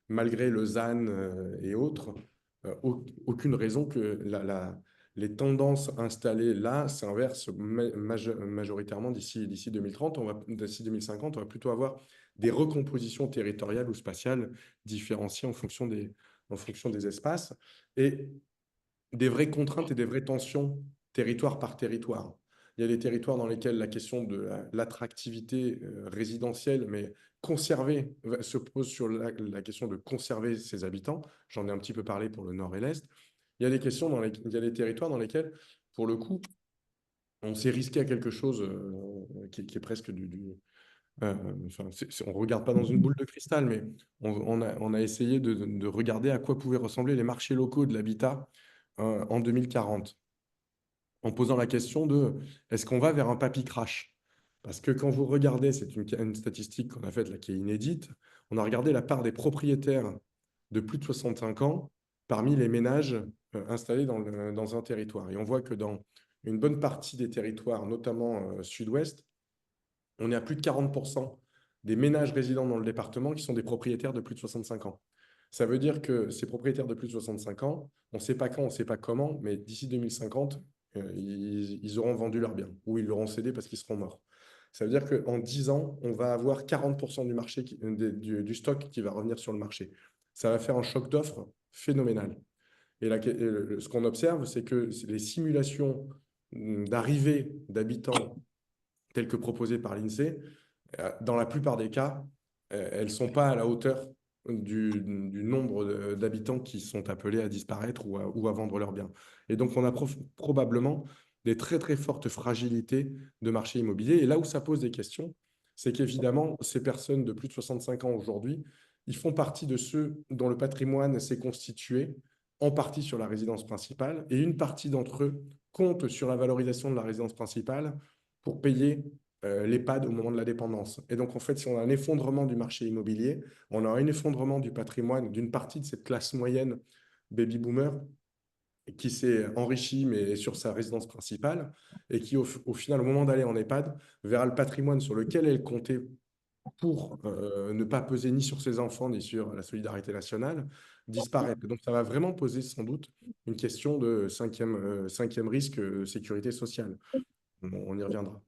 malgré Lausanne et autres, aucune raison que les tendances installées là s'inversent majoritairement d'ici 2030. D'ici 2050, on va plutôt avoir des recompositions territoriales ou spatiales différenciées en fonction des espaces et des vraies contraintes et des vraies tensions territoire par territoire. Il y a des territoires dans lesquels la question de l'attractivité résidentielle, mais conserver, se pose sur la question de conserver ses habitants. J'en ai un petit peu parlé pour le nord et l'est. Il y a des territoires dans lesquels, pour le coup, on s'est risqué à quelque chose qui est presque enfin, on ne regarde pas dans une boule de cristal, mais on a essayé de regarder à quoi pouvaient ressembler les marchés locaux de l'habitat en 2040, en posant la question de est-ce qu'on va vers un papy crash? Parce que quand vous regardez, c'est une statistique qu'on a faite là qui est inédite, on a regardé la part des propriétaires de plus de 65 ans parmi les ménages installés dans un territoire. Et on voit que dans une bonne partie des territoires, notamment sud-ouest, on est à plus de 40% des ménages résidents dans le département qui sont des propriétaires de plus de 65 ans. Ça veut dire que ces propriétaires de plus de 65 ans, on ne sait pas quand, on ne sait pas comment, mais d'ici 2050, ils auront vendu leurs biens ou ils l'auront cédé parce qu'ils seront morts. Ça veut dire qu'en 10 ans, on va avoir 40% du marché, du stock qui va revenir sur le marché. Ça va faire un choc d'offres phénoménal. Et ce qu'on observe, c'est que les simulations d'arrivée d'habitants telles que proposées par l'INSEE, dans la plupart des cas, elles ne sont pas à la hauteur du nombre d'habitants qui sont appelés à disparaître ou à vendre leurs biens. Et donc, on a probablement des très, très fortes fragilités de marché immobilier. Et là où ça pose des questions, c'est qu'évidemment, ces personnes de plus de 65 ans aujourd'hui, ils font partie de ceux dont le patrimoine s'est constitué en partie sur la résidence principale, et une partie d'entre eux compte sur la valorisation de la résidence principale pour payer l'EHPAD au moment de la dépendance. Et donc, en fait, si on a un effondrement du marché immobilier, on a un effondrement du patrimoine d'une partie de cette classe moyenne baby-boomer qui s'est enrichie, mais sur sa résidence principale, et qui, au final, au moment d'aller en EHPAD, verra le patrimoine sur lequel elle comptait pour ne pas peser ni sur ses enfants, ni sur la solidarité nationale, disparaître. Donc, ça va vraiment poser sans doute une question de cinquième risque, sécurité sociale. On y reviendra.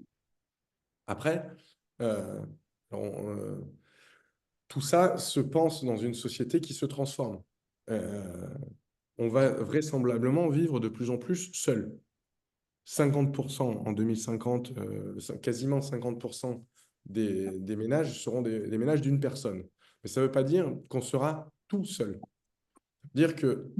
Après, euh, on, euh, tout ça se pense dans une société qui se transforme. Euh, on va vraisemblablement vivre de plus en plus seul. 50% en 2050, quasiment 50% des ménages seront des ménages d'une personne. Mais ça ne veut pas dire qu'on sera tout seul. Dire que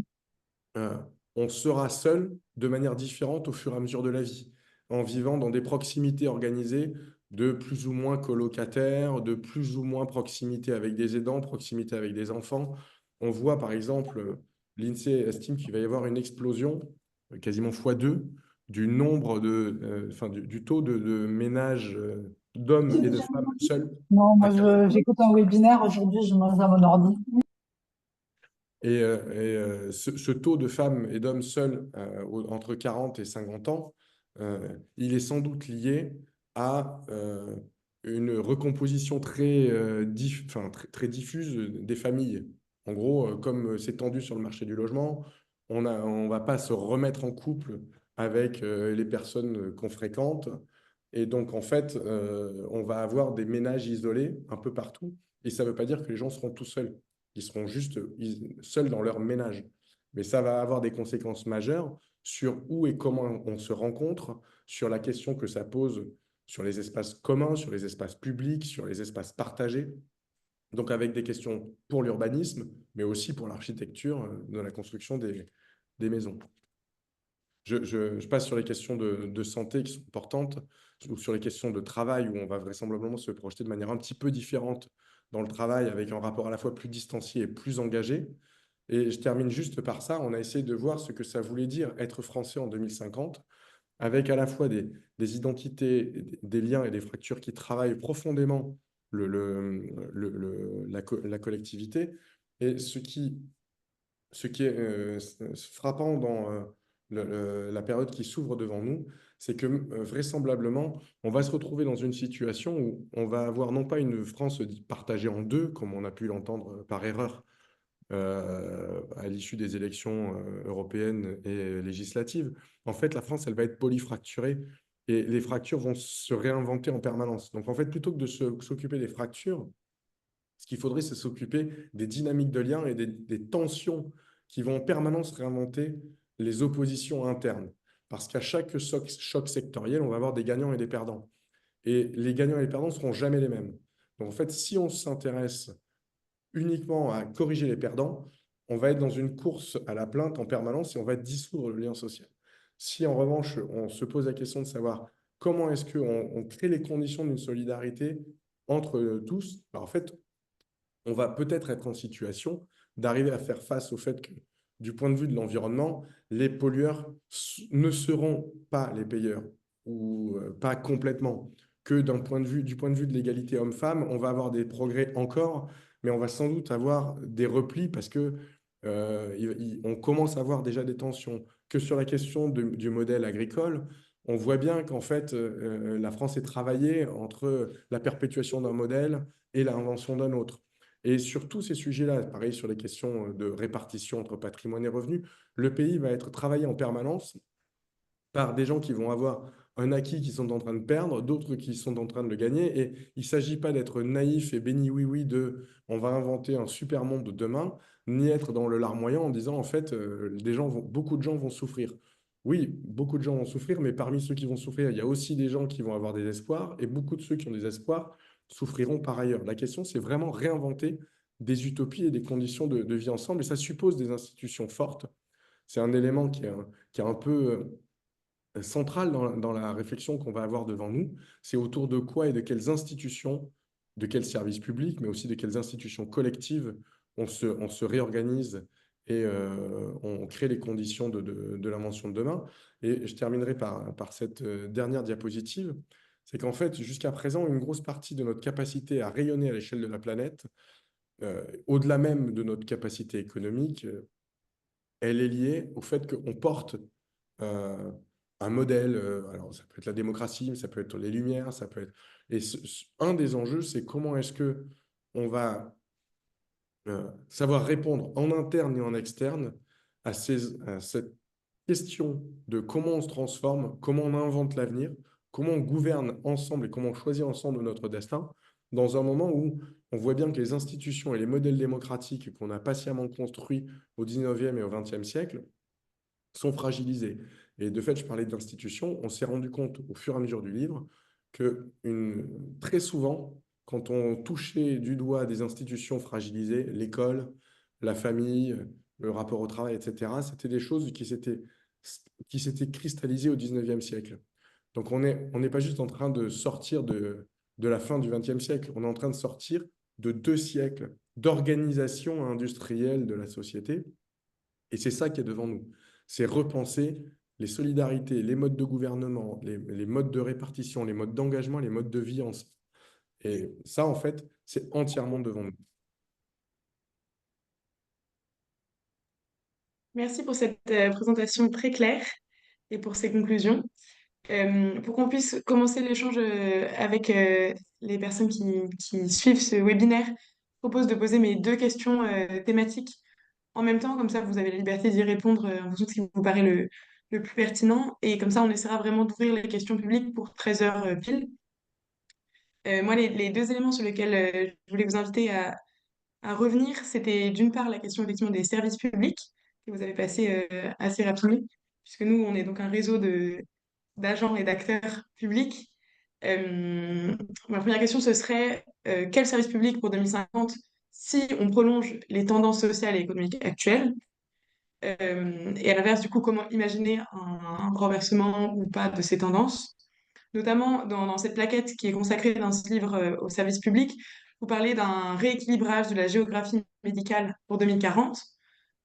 on sera seul de manière différente au fur et à mesure de la vie, en vivant dans des proximités organisées de plus ou moins colocataires, de plus ou moins proximité avec des aidants, proximité avec des enfants. On voit par exemple, l'INSEE estime qu'il va y avoir une explosion, quasiment x2, du nombre du taux de ménages d'hommes et de femmes seuls. Non, moi j'écoute un webinaire aujourd'hui, je mange à mon ordi. Ce taux de femmes et d'hommes seuls entre 40 et 50 ans, il est sans doute lié à une recomposition très, très diffuse des familles. En gros, comme c'est tendu sur le marché du logement, on va pas se remettre en couple avec les personnes qu'on fréquente. Et donc, en fait, on va avoir des ménages isolés un peu partout. Et ça ne veut pas dire que les gens seront tout seuls. Ils seront juste seuls dans leur ménage. Mais ça va avoir des conséquences majeures sur où et comment on se rencontre, sur la question que ça pose sur les espaces communs, sur les espaces publics, sur les espaces partagés. Donc avec des questions pour l'urbanisme, mais aussi pour l'architecture de la construction des maisons. Je passe sur les questions de santé qui sont importantes, ou sur les questions de travail, où on va vraisemblablement se projeter de manière un petit peu différente dans le travail, avec un rapport à la fois plus distancié et plus engagé. Et je termine juste par ça, on a essayé de voir ce que ça voulait dire être français en 2050, avec à la fois des identités, des liens et des fractures qui travaillent profondément la collectivité. Et ce qui est frappant dans la période qui s'ouvre devant nous, c'est que vraisemblablement, on va se retrouver dans une situation où on va avoir non pas une France partagée en deux, comme on a pu l'entendre par erreur à l'issue des élections européennes et législatives. En fait, la France, elle va être polyfracturée et les fractures vont se réinventer en permanence. Donc, en fait, plutôt que de s'occuper des fractures, ce qu'il faudrait, c'est s'occuper des dynamiques de lien et des tensions qui vont en permanence réinventer les oppositions internes. Parce qu'à chaque choc sectoriel, on va avoir des gagnants et des perdants. Et les gagnants et les perdants ne seront jamais les mêmes. Donc, en fait, si on s'intéresse uniquement à corriger les perdants, on va être dans une course à la plainte en permanence et on va dissoudre le lien social. Si en revanche, on se pose la question de savoir comment est-ce qu'on crée les conditions d'une solidarité entre tous, en fait, on va peut-être être en situation d'arriver à faire face au fait que, du point de vue de l'environnement, les pollueurs ne seront pas les payeurs, ou pas complètement, que du point de vue de l'égalité homme-femme, on va avoir des progrès encore, mais on va sans doute avoir des replis parce que on commence à avoir déjà des tensions. Que sur la question du modèle agricole, on voit bien qu'en fait, la France est travaillée entre la perpétuation d'un modèle et l'invention d'un autre. Et sur tous ces sujets-là, pareil sur les questions de répartition entre patrimoine et revenus, le pays va être travaillé en permanence par des gens qui vont avoir un acquis qu'ils sont en train de perdre, d'autres qui sont en train de le gagner. Et il ne s'agit pas d'être naïf et béni oui-oui de on va inventer un super monde de demain, ni être dans le larmoyant en disant en fait, beaucoup de gens vont souffrir. Oui, beaucoup de gens vont souffrir, mais parmi ceux qui vont souffrir, il y a aussi des gens qui vont avoir des espoirs, et beaucoup de ceux qui ont des espoirs souffriront par ailleurs. La question, c'est vraiment réinventer des utopies et des conditions de vie ensemble, et ça suppose des institutions fortes. C'est un élément qui est un peu centrale dans la réflexion qu'on va avoir devant nous. C'est autour de quoi et de quelles institutions, de quels services publics, mais aussi de quelles institutions collectives on se réorganise et on crée les conditions de l'invention de demain. Et je terminerai par cette dernière diapositive. C'est qu'en fait, jusqu'à présent, une grosse partie de notre capacité à rayonner à l'échelle de la planète, au-delà même de notre capacité économique, elle est liée au fait qu'on porte euh, un modèle. Alors, ça peut être la démocratie, mais ça peut être les Lumières, ça peut être. Et un des enjeux, c'est comment est-ce que on va savoir répondre en interne et en externe à cette question de comment on se transforme, comment on invente l'avenir, comment on gouverne ensemble et comment on choisit ensemble notre destin, dans un moment où on voit bien que les institutions et les modèles démocratiques qu'on a patiemment construits au 19e et au 20e siècle sont fragilisés. Et de fait, je parlais d'institutions, on s'est rendu compte au fur et à mesure du livre que très souvent, quand on touchait du doigt des institutions fragilisées, l'école, la famille, le rapport au travail, etc., c'était des choses qui s'étaient cristallisées au 19e siècle. Donc on n'est pas juste en train de sortir de la fin du 20e siècle, on est en train de sortir de 2 siècles d'organisation industrielle de la société. Et c'est ça qui est devant nous. C'est repenser les solidarités, les modes de gouvernement, les modes de répartition, les modes d'engagement, les modes de vie ensemble. Et ça, en fait, c'est entièrement devant nous. Merci pour cette présentation très claire et pour ces conclusions. Pour qu'on puisse commencer l'échange avec les personnes qui suivent ce webinaire, je propose de poser mes deux questions thématiques en même temps, comme ça vous avez la liberté d'y répondre en fonction de ce qui vous paraît le plus pertinent. Et comme ça, on essaiera vraiment d'ouvrir les questions publiques pour 13 heures pile. Moi, les deux éléments sur lesquels je voulais vous inviter à revenir, c'était d'une part la question effectivement des services publics, que vous avez passé assez rapidement, puisque nous, on est donc un réseau d'agents et d'acteurs publics. Ma première question, ce serait quel service public pour 2050 si on prolonge les tendances sociales et économiques actuelles? Et à l'inverse, du coup, comment imaginer un renversement ou pas de ces tendances? Notamment dans cette plaquette qui est consacrée dans ce livre au service public, vous parlez d'un rééquilibrage de la géographie médicale pour 2040.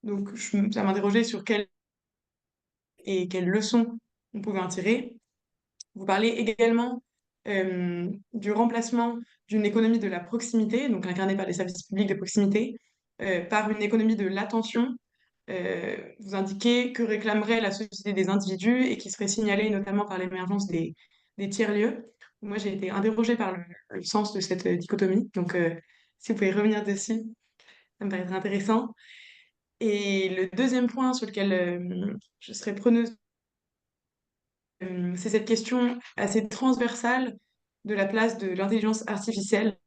Donc, ça m'interrogeait sur quelles leçons on pouvait en tirer. Vous parlez également du remplacement d'une économie de la proximité, donc incarnée par les services publics de proximité, par une économie de l'attention. Vous indiquez que réclamerait la société des individus et qui serait signalée notamment par l'émergence des tiers-lieux. Moi, j'ai été interrogée par le sens de cette dichotomie. Donc, si vous pouvez revenir dessus, ça me paraîtrait intéressant. Et le deuxième point sur lequel je serais preneuse, c'est cette question assez transversale de la place de l'intelligence artificielle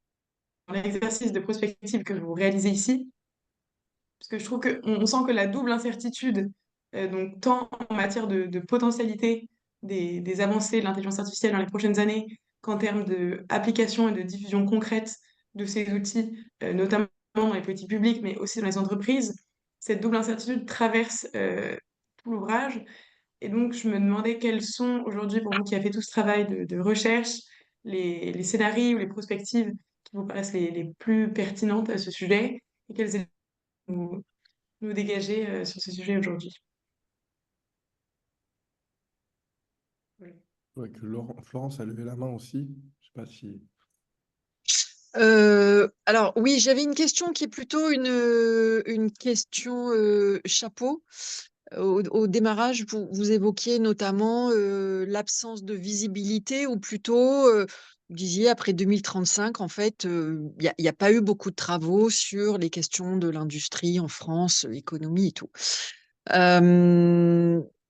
dans l'exercice de prospective que vous réalisez ici. Parce que je trouve qu'on sent que la double incertitude, donc tant en matière de potentialité des avancées de l'intelligence artificielle dans les prochaines années, qu'en termes d'application et de diffusion concrète de ces outils, notamment dans les politiques publiques, mais aussi dans les entreprises, cette double incertitude traverse tout l'ouvrage. Et donc, je me demandais quels sont aujourd'hui, pour vous qui avez fait tout ce travail de recherche, les scénarios ou les prospectives qui vous paraissent les plus pertinentes à ce sujet, et quels éléments nous dégager sur ce sujet aujourd'hui. Voilà. Ouais, que Florence a levé la main aussi. Je sais pas si. Alors oui, j'avais une question qui est plutôt une question chapeau. Au démarrage, vous évoquiez notamment l'absence de visibilité, ou plutôt, vous disiez après 2035, en fait, il n'y a pas eu beaucoup de travaux sur les questions de l'industrie en France, économie et tout.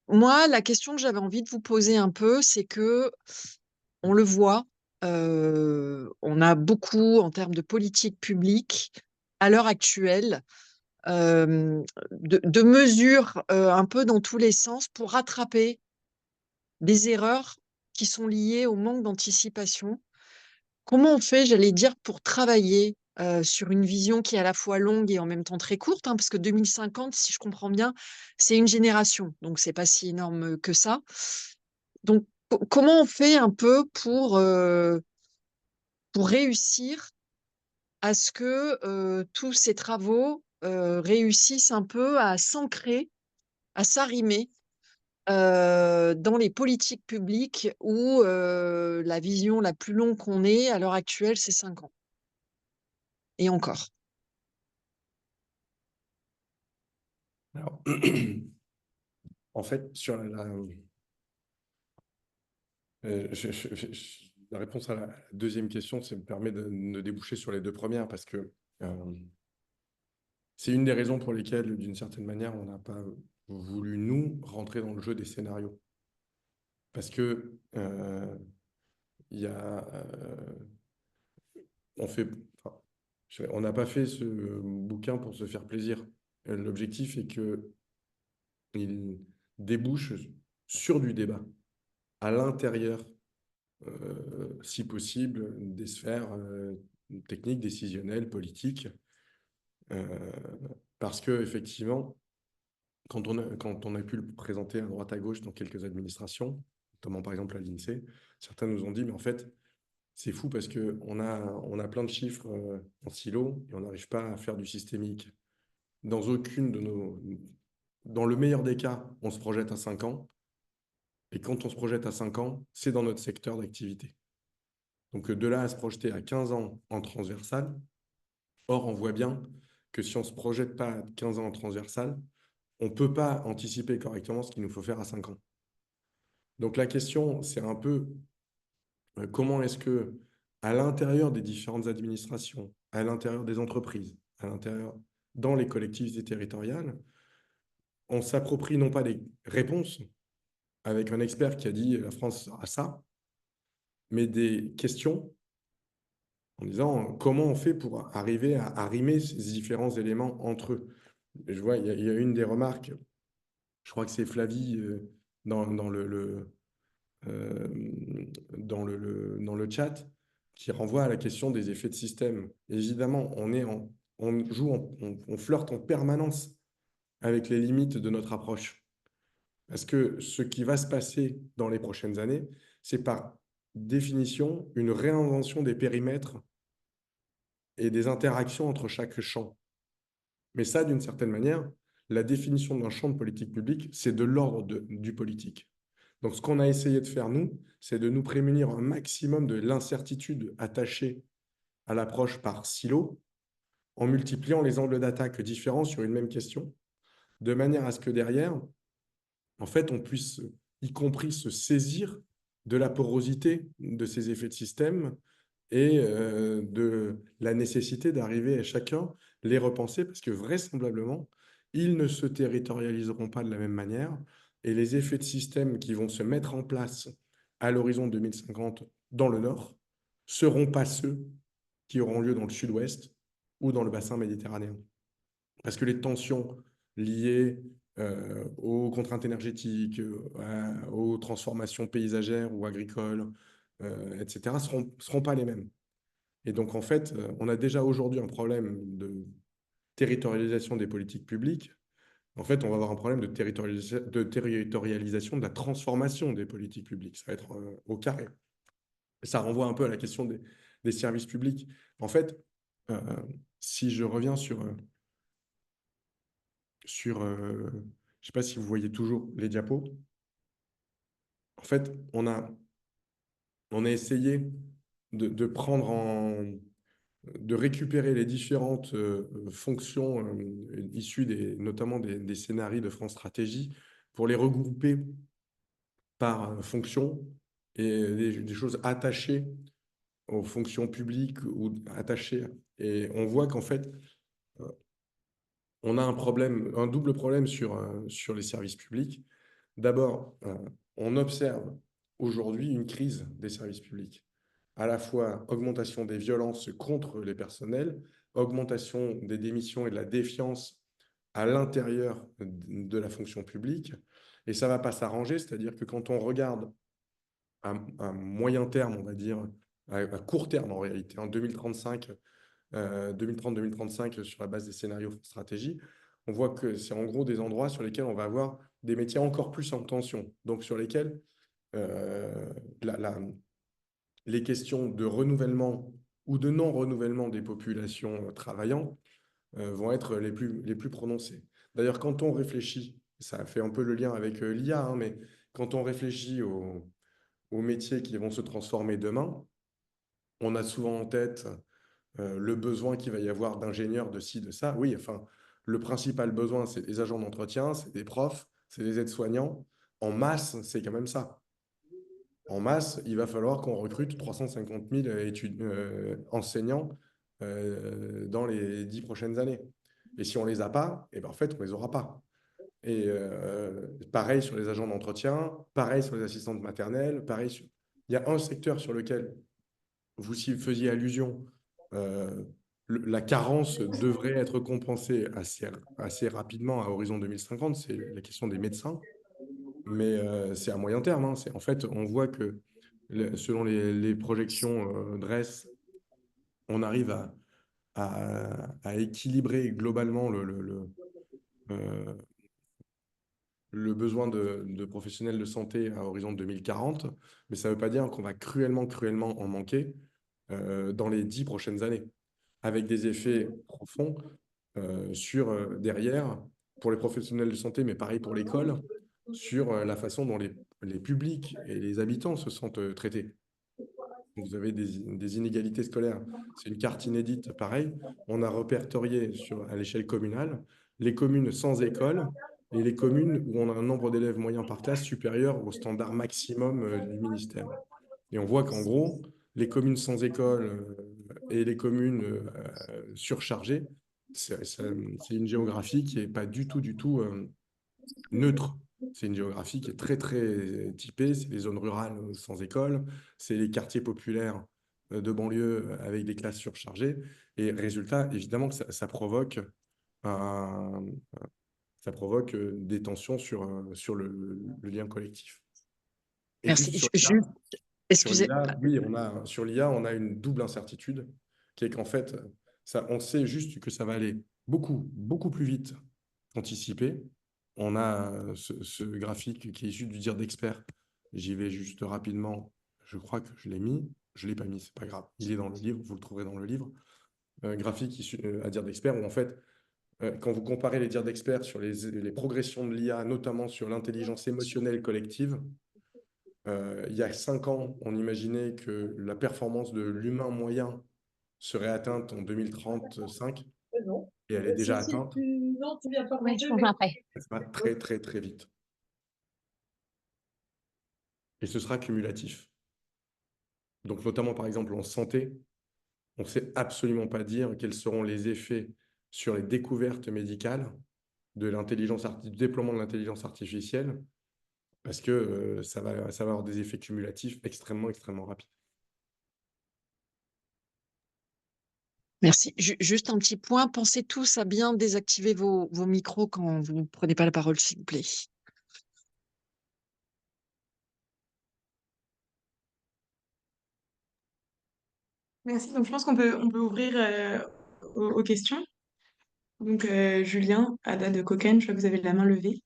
Moi, la question que j'avais envie de vous poser un peu, c'est que on le voit, on a beaucoup, en termes de politique publique, à l'heure actuelle, de mesures un peu dans tous les sens pour rattraper des erreurs qui sont liées au manque d'anticipation. Comment on fait, j'allais dire, pour travailler sur une vision qui est à la fois longue et en même temps très courte, hein, parce que 2050, si je comprends bien, c'est une génération, donc c'est pas si énorme que ça. Donc, comment on fait un peu pour réussir à ce que tous ces travaux réussissent un peu à s'ancrer, à s'arrimer dans les politiques publiques où la vision la plus longue qu'on ait à l'heure actuelle, c'est 5 ans. Et encore. Alors, en fait, sur la réponse à la deuxième question, ça me permet de déboucher sur les deux premières, parce que c'est une des raisons pour lesquelles, d'une certaine manière, on n'a pas voulu, nous, rentrer dans le jeu des scénarios. Parce que il y a, on n'a pas fait ce bouquin pour se faire plaisir. L'objectif est qu'il débouche sur du débat à l'intérieur, si possible, des sphères techniques, décisionnelles, politiques. Parce que effectivement, quand on a pu le présenter à droite à gauche dans quelques administrations, notamment par exemple à l'INSEE, certains nous ont dit, mais en fait, c'est fou parce qu'on a plein de chiffres en silo et on n'arrive pas à faire du systémique. Dans le meilleur des cas, on se projette à 5 ans. Et quand on se projette à 5 ans, c'est dans notre secteur d'activité. Donc de là à se projeter à 15 ans en transversal, or on voit bien que si on ne se projette pas à 15 ans en transversal, on ne peut pas anticiper correctement ce qu'il nous faut faire à 5 ans. Donc la question, c'est un peu comment est-ce que, à l'intérieur des différentes administrations, à l'intérieur des entreprises, dans les collectivités territoriales, on s'approprie non pas des réponses, avec un expert qui a dit la France a ça, mais des questions en disant comment on fait pour arriver à arrimer ces différents éléments entre eux. Je vois, il y a une des remarques, je crois que c'est Flavie dans, dans euh, dans le chat, qui renvoie à la question des effets de système. Évidemment, on flirte en permanence avec les limites de notre approche. Parce que ce qui va se passer dans les prochaines années, c'est par définition une réinvention des périmètres et des interactions entre chaque champ. Mais ça, d'une certaine manière, la définition d'un champ de politique publique, c'est de l'ordre du politique. Donc, ce qu'on a essayé de faire, nous, c'est de nous prémunir un maximum de l'incertitude attachée à l'approche par silo, en multipliant les angles d'attaque différents sur une même question, de manière à ce que derrière, en fait, on puisse y compris se saisir de la porosité de ces effets de système et de la nécessité d'arriver à chacun les repenser, parce que vraisemblablement, ils ne se territorialiseront pas de la même manière, et les effets de système qui vont se mettre en place à l'horizon 2050 dans le Nord seront pas ceux qui auront lieu dans le Sud-Ouest ou dans le bassin méditerranéen. Parce que les tensions liées aux contraintes énergétiques, aux transformations paysagères ou agricoles, etc., seront pas les mêmes. Et donc, en fait, on a déjà aujourd'hui un problème de territorialisation des politiques publiques. En fait, on va avoir un problème de territorialisation de la transformation des politiques publiques. Ça va être au carré. Ça renvoie un peu à la question des services publics. En fait, euh, si je reviens je ne sais pas si vous voyez toujours les diapos. En fait, on a essayé de prendre de récupérer les différentes fonctions issues notamment des scénarios de France Stratégie pour les regrouper par fonction et des choses attachées aux fonctions publiques ou attachées. Et on voit qu'en fait, euh, on a un problème, un double problème sur les services publics. D'abord, on observe aujourd'hui une crise des services publics, à la fois augmentation des violences contre les personnels, augmentation des démissions et de la défiance à l'intérieur de la fonction publique. Et ça ne va pas s'arranger, c'est-à-dire que quand on regarde à moyen terme, on va dire, à court terme en réalité, en 2035, 2030-2035 sur la base des scénarios stratégie, on voit que c'est en gros des endroits sur lesquels on va avoir des métiers encore plus en tension, donc sur lesquels euh, les questions de renouvellement ou de non-renouvellement des populations travaillantes vont être les plus prononcées. D'ailleurs, quand on réfléchit, ça fait un peu le lien avec l'IA, hein, mais quand on réfléchit aux métiers qui vont se transformer demain, on a souvent en tête le besoin qu'il va y avoir d'ingénieurs, de ci, de ça. Oui, enfin, le principal besoin, c'est des agents d'entretien, c'est des profs, c'est des aides-soignants. En masse, c'est quand même ça. En masse, il va falloir qu'on recrute 350 000 enseignants dans les 10 prochaines années. Et si on ne les a pas, eh ben, en fait, on ne les aura pas. Et pareil sur les agents d'entretien, pareil sur les assistantes maternelles, Il y a un secteur sur lequel vous faisiez allusion, euh, la carence devrait être compensée assez rapidement à horizon 2050, c'est la question des médecins, mais c'est à moyen terme, hein. En fait, on voit que selon les projections DRESS, on arrive à équilibrer globalement euh, le besoin de professionnels de santé à horizon 2040, mais ça ne veut pas dire qu'on va cruellement, cruellement en manquer dans les 10 prochaines années, avec des effets profonds derrière, pour les professionnels de santé, mais pareil pour l'école, sur la façon dont les publics et les habitants se sentent traités. Vous avez des inégalités scolaires. C'est une carte inédite, pareil. On a répertorié à l'échelle communale les communes sans école et les communes où on a un nombre d'élèves moyens par classe supérieur au standard maximum du ministère. Et on voit qu'en gros, les communes sans école et les communes surchargées, c'est une géographie qui n'est pas du tout neutre. C'est une géographie qui est très, très typée. C'est les zones rurales sans école, c'est les quartiers populaires de banlieue avec des classes surchargées. Et résultat, évidemment, que ça provoque, un- ça provoque des tensions sur le lien collectif. Et Merci. juste sur Excusez. l'IA, oui, sur l'IA, on a une double incertitude qui est qu'en fait, on sait juste que ça va aller beaucoup, beaucoup plus vite qu'anticipé. On a ce graphique qui est issu du dire d'expert. J'y vais juste rapidement. Je crois que je l'ai mis. Je ne l'ai pas mis, c'est pas grave. Il est dans le livre, vous le trouverez dans le livre. Graphique issu à dire d'expert où en fait, quand vous comparez les dires d'experts sur les progressions de l'IA, notamment sur l'intelligence émotionnelle collective, il y a 5 ans, on imaginait que la performance de l'humain moyen serait atteinte en 2035 et elle est déjà atteinte. Non, tu viens pas Oui, je comprends après. Ça va très, très, très vite. Et ce sera cumulatif. Donc, notamment, par exemple, en santé, on ne sait absolument pas dire quels seront les effets sur les découvertes médicales du déploiement de l'intelligence artificielle, parce que ça va avoir des effets cumulatifs extrêmement, extrêmement rapides. Merci. Juste un petit point. Pensez tous à bien désactiver vos micros quand vous ne prenez pas la parole, s'il vous plaît. Merci. Donc, je pense on peut ouvrir aux questions. Donc, Julien, Ada de Coquen, je vois que vous avez la main levée.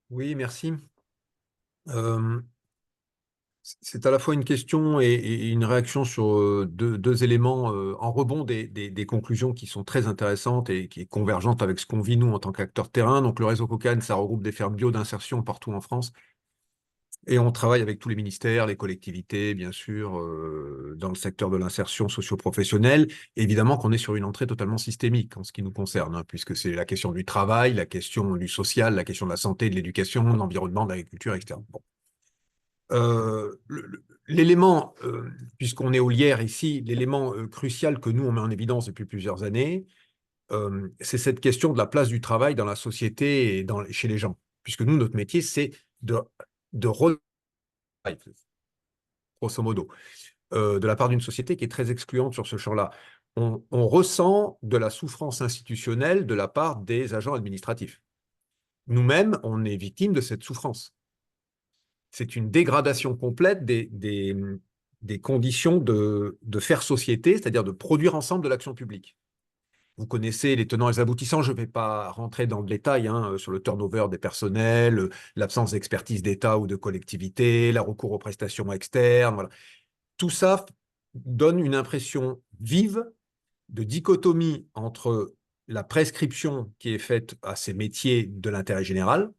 Oui, merci. C'est à la fois une question et une réaction sur deux éléments en rebond des conclusions qui sont très intéressantes et qui sont convergentes avec ce qu'on vit nous en tant qu'acteurs terrain. Donc le réseau Cocane, ça regroupe des fermes bio d'insertion partout en France. Et on travaille avec tous les ministères, les collectivités, bien sûr, dans le secteur de l'insertion socio-professionnelle. Évidemment qu'on est sur une entrée totalement systémique en ce qui nous concerne, hein, puisque c'est la question du travail, la question du social, la question de la santé, de l'éducation, de l'environnement, de l'agriculture, etc. Bon. L'élément, puisqu'on est au Lierre ici, l'élément crucial que nous, on met en évidence depuis plusieurs années, c'est cette question de la place du travail dans la société et chez les gens. Puisque nous, notre métier, c'est de grosso modo, de la part d'une société qui est très excluante sur ce champ-là. On ressent de la souffrance institutionnelle de la part des agents administratifs. Nous-mêmes, on est victime de cette souffrance. C'est une dégradation complète des conditions de faire société, c'est-à-dire de produire ensemble de l'action publique. Vous connaissez les tenants et les aboutissants, je ne vais pas rentrer dans le détail sur le turnover des personnels, l'absence d'expertise d'État ou de collectivité, la recours aux prestations externes. Voilà. Tout ça donne une impression vive de dichotomie entre la prescription qui est faite à ces métiers de l'intérêt général,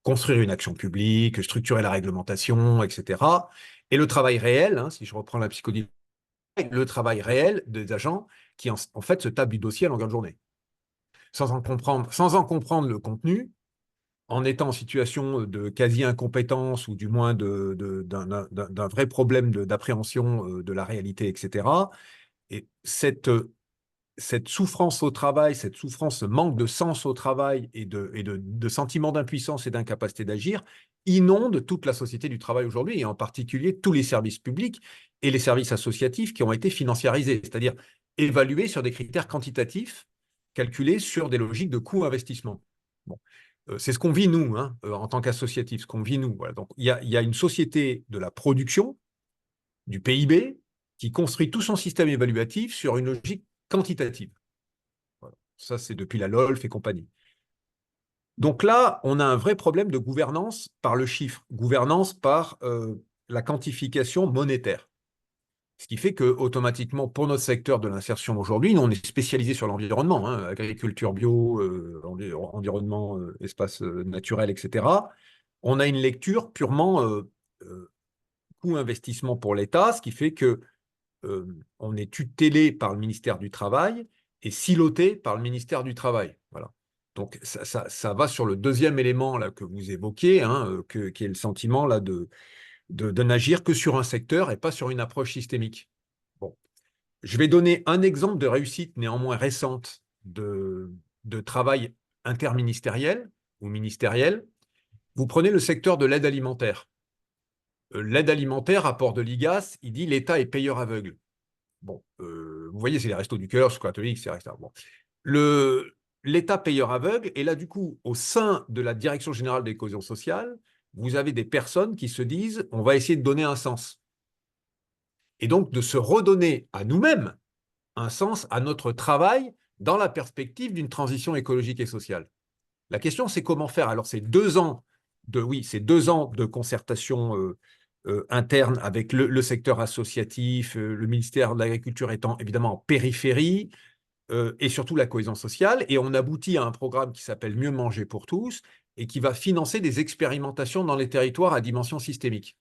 construire une action publique, structurer la réglementation, etc. Et le travail réel, si je reprends la psychodynamique, le travail réel des agents qui, en fait, se tapent du dossier à longueur de journée. Sans en comprendre le contenu, en étant en situation de quasi-incompétence ou du moins d'un vrai problème d'appréhension de la réalité, etc. Et cette souffrance au travail, cette souffrance, ce manque de sens au travail et de sentiment d'impuissance et d'incapacité d'agir inonde toute la société du travail aujourd'hui, et en particulier tous les services publics et les services associatifs qui ont été financiarisés, c'est-à-dire évalués sur des critères quantitatifs, calculés sur des logiques de coût-investissement. Bon. C'est ce qu'on vit, nous, en tant qu'associatifs, ce qu'on vit, nous. Voilà. Donc, il y a une société de la production, du PIB, qui construit tout son système évaluatif sur une logique quantitative. Voilà. Ça, c'est depuis la LOLF et compagnie. Donc là, on a un vrai problème de gouvernance par le chiffre, gouvernance par la quantification monétaire. Ce qui fait que automatiquement, pour notre secteur de l'insertion aujourd'hui, nous, on est spécialisé sur l'environnement, agriculture bio, environnement, espace naturel, etc. On a une lecture purement coût-investissement pour l'État, ce qui fait que on est tutelé par le ministère du Travail et siloté par le ministère du Travail. Voilà. Donc, ça va sur le deuxième élément là, que vous évoquiez, qui est le sentiment là, de n'agir que sur un secteur et pas sur une approche systémique. Bon. Je vais donner un exemple de réussite néanmoins récente de travail interministériel ou ministériel. Vous prenez le secteur de l'aide alimentaire. L'aide alimentaire, rapport de l'IGAS, il dit l'État est payeur aveugle. Bon, vous voyez, c'est les Restos du Cœur, Secours catholique, etc. Bon. L'État payeur aveugle, et là, du coup, au sein de la Direction générale des cohésions sociales, vous avez des personnes qui se disent on va essayer de donner un sens. Et donc, de se redonner à nous-mêmes un sens à notre travail dans la perspective d'une transition écologique et sociale. La question, c'est comment faire. Alors, c'est 2 ans c'est 2 ans de concertation interne avec le secteur associatif, le ministère de l'Agriculture étant évidemment en périphérie, et surtout la cohésion sociale. Et on aboutit à un programme qui s'appelle Mieux manger pour tous et qui va financer des expérimentations dans les territoires à dimension systémique.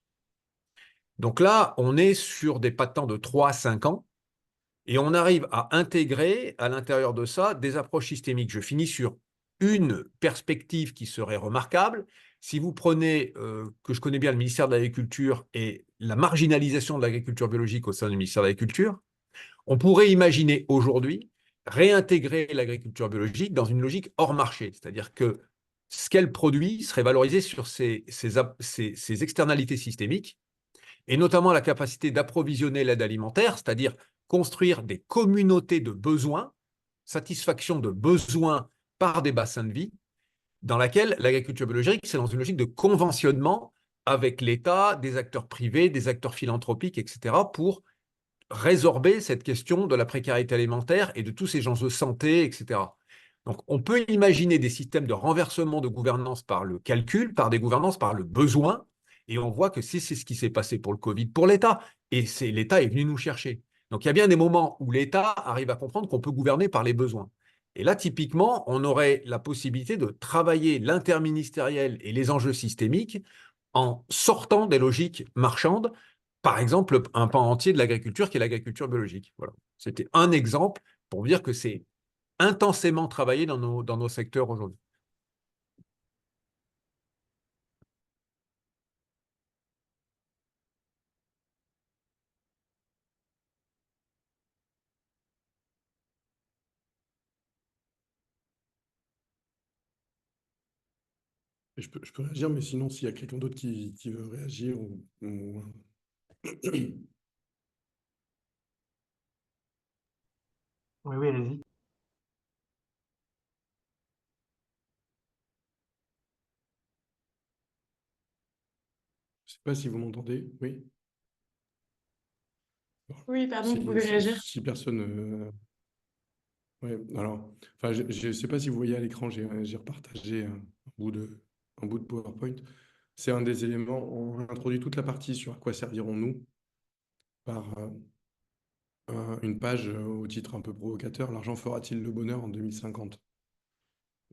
Donc là, on est sur des pas de temps de 3 à 5 ans et on arrive à intégrer à l'intérieur de ça des approches systémiques. Je finis sur une perspective qui serait remarquable. Si vous prenez, que je connais bien, le ministère de l'Agriculture et la marginalisation de l'agriculture biologique au sein du ministère de l'Agriculture, on pourrait imaginer aujourd'hui réintégrer l'agriculture biologique dans une logique hors marché, c'est-à-dire que ce qu'elle produit serait valorisé sur ses externalités systémiques, et notamment la capacité d'approvisionner l'aide alimentaire, c'est-à-dire construire des communautés de besoins, satisfaction de besoins par des bassins de vie, dans laquelle l'agriculture biologique, c'est dans une logique de conventionnement avec l'État, des acteurs privés, des acteurs philanthropiques, etc., pour résorber cette question de la précarité alimentaire et de tous ces enjeux de santé, etc. Donc, on peut imaginer des systèmes de renversement de gouvernance par le calcul, par des gouvernances par le besoin, et on voit que c'est ce qui s'est passé pour le Covid, pour l'État, et l'État est venu nous chercher. Donc, il y a bien des moments où l'État arrive à comprendre qu'on peut gouverner par les besoins. Et là, typiquement, on aurait la possibilité de travailler l'interministériel et les enjeux systémiques en sortant des logiques marchandes, par exemple, un pan entier de l'agriculture qui est l'agriculture biologique. Voilà. C'était un exemple pour dire que c'est intensément travaillé dans nos secteurs aujourd'hui. Et je peux réagir, mais sinon, s'il y a quelqu'un d'autre qui veut réagir Je Oui, oui, allez-y. sais pas si vous m'entendez. Oui. Oui, pardon, vous pouvez réagir. Si personne. Ouais, alors, enfin, je ne sais pas si vous voyez à l'écran, j'ai repartagé un bout de PowerPoint. C'est un des éléments. On introduit toute la partie sur à quoi servirons-nous par une page au titre un peu provocateur, l'argent fera-t-il le bonheur en 2050,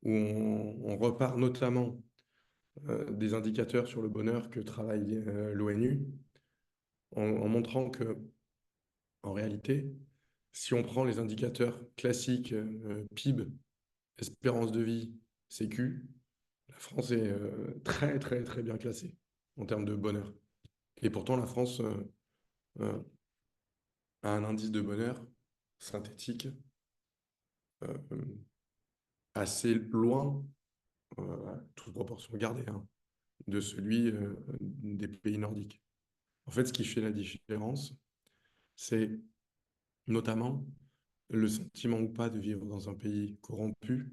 où on repart notamment des indicateurs sur le bonheur que travaille l'ONU, en montrant que, en réalité, si on prend les indicateurs classiques, PIB, espérance de vie, Sécu, la France est très, très, très bien classée en termes de bonheur. Et pourtant, la France euh, a un indice de bonheur synthétique euh, assez loin, toute proportion gardée, hein, de celui des pays nordiques. En fait, ce qui fait la différence, c'est notamment le sentiment ou pas de vivre dans un pays corrompu,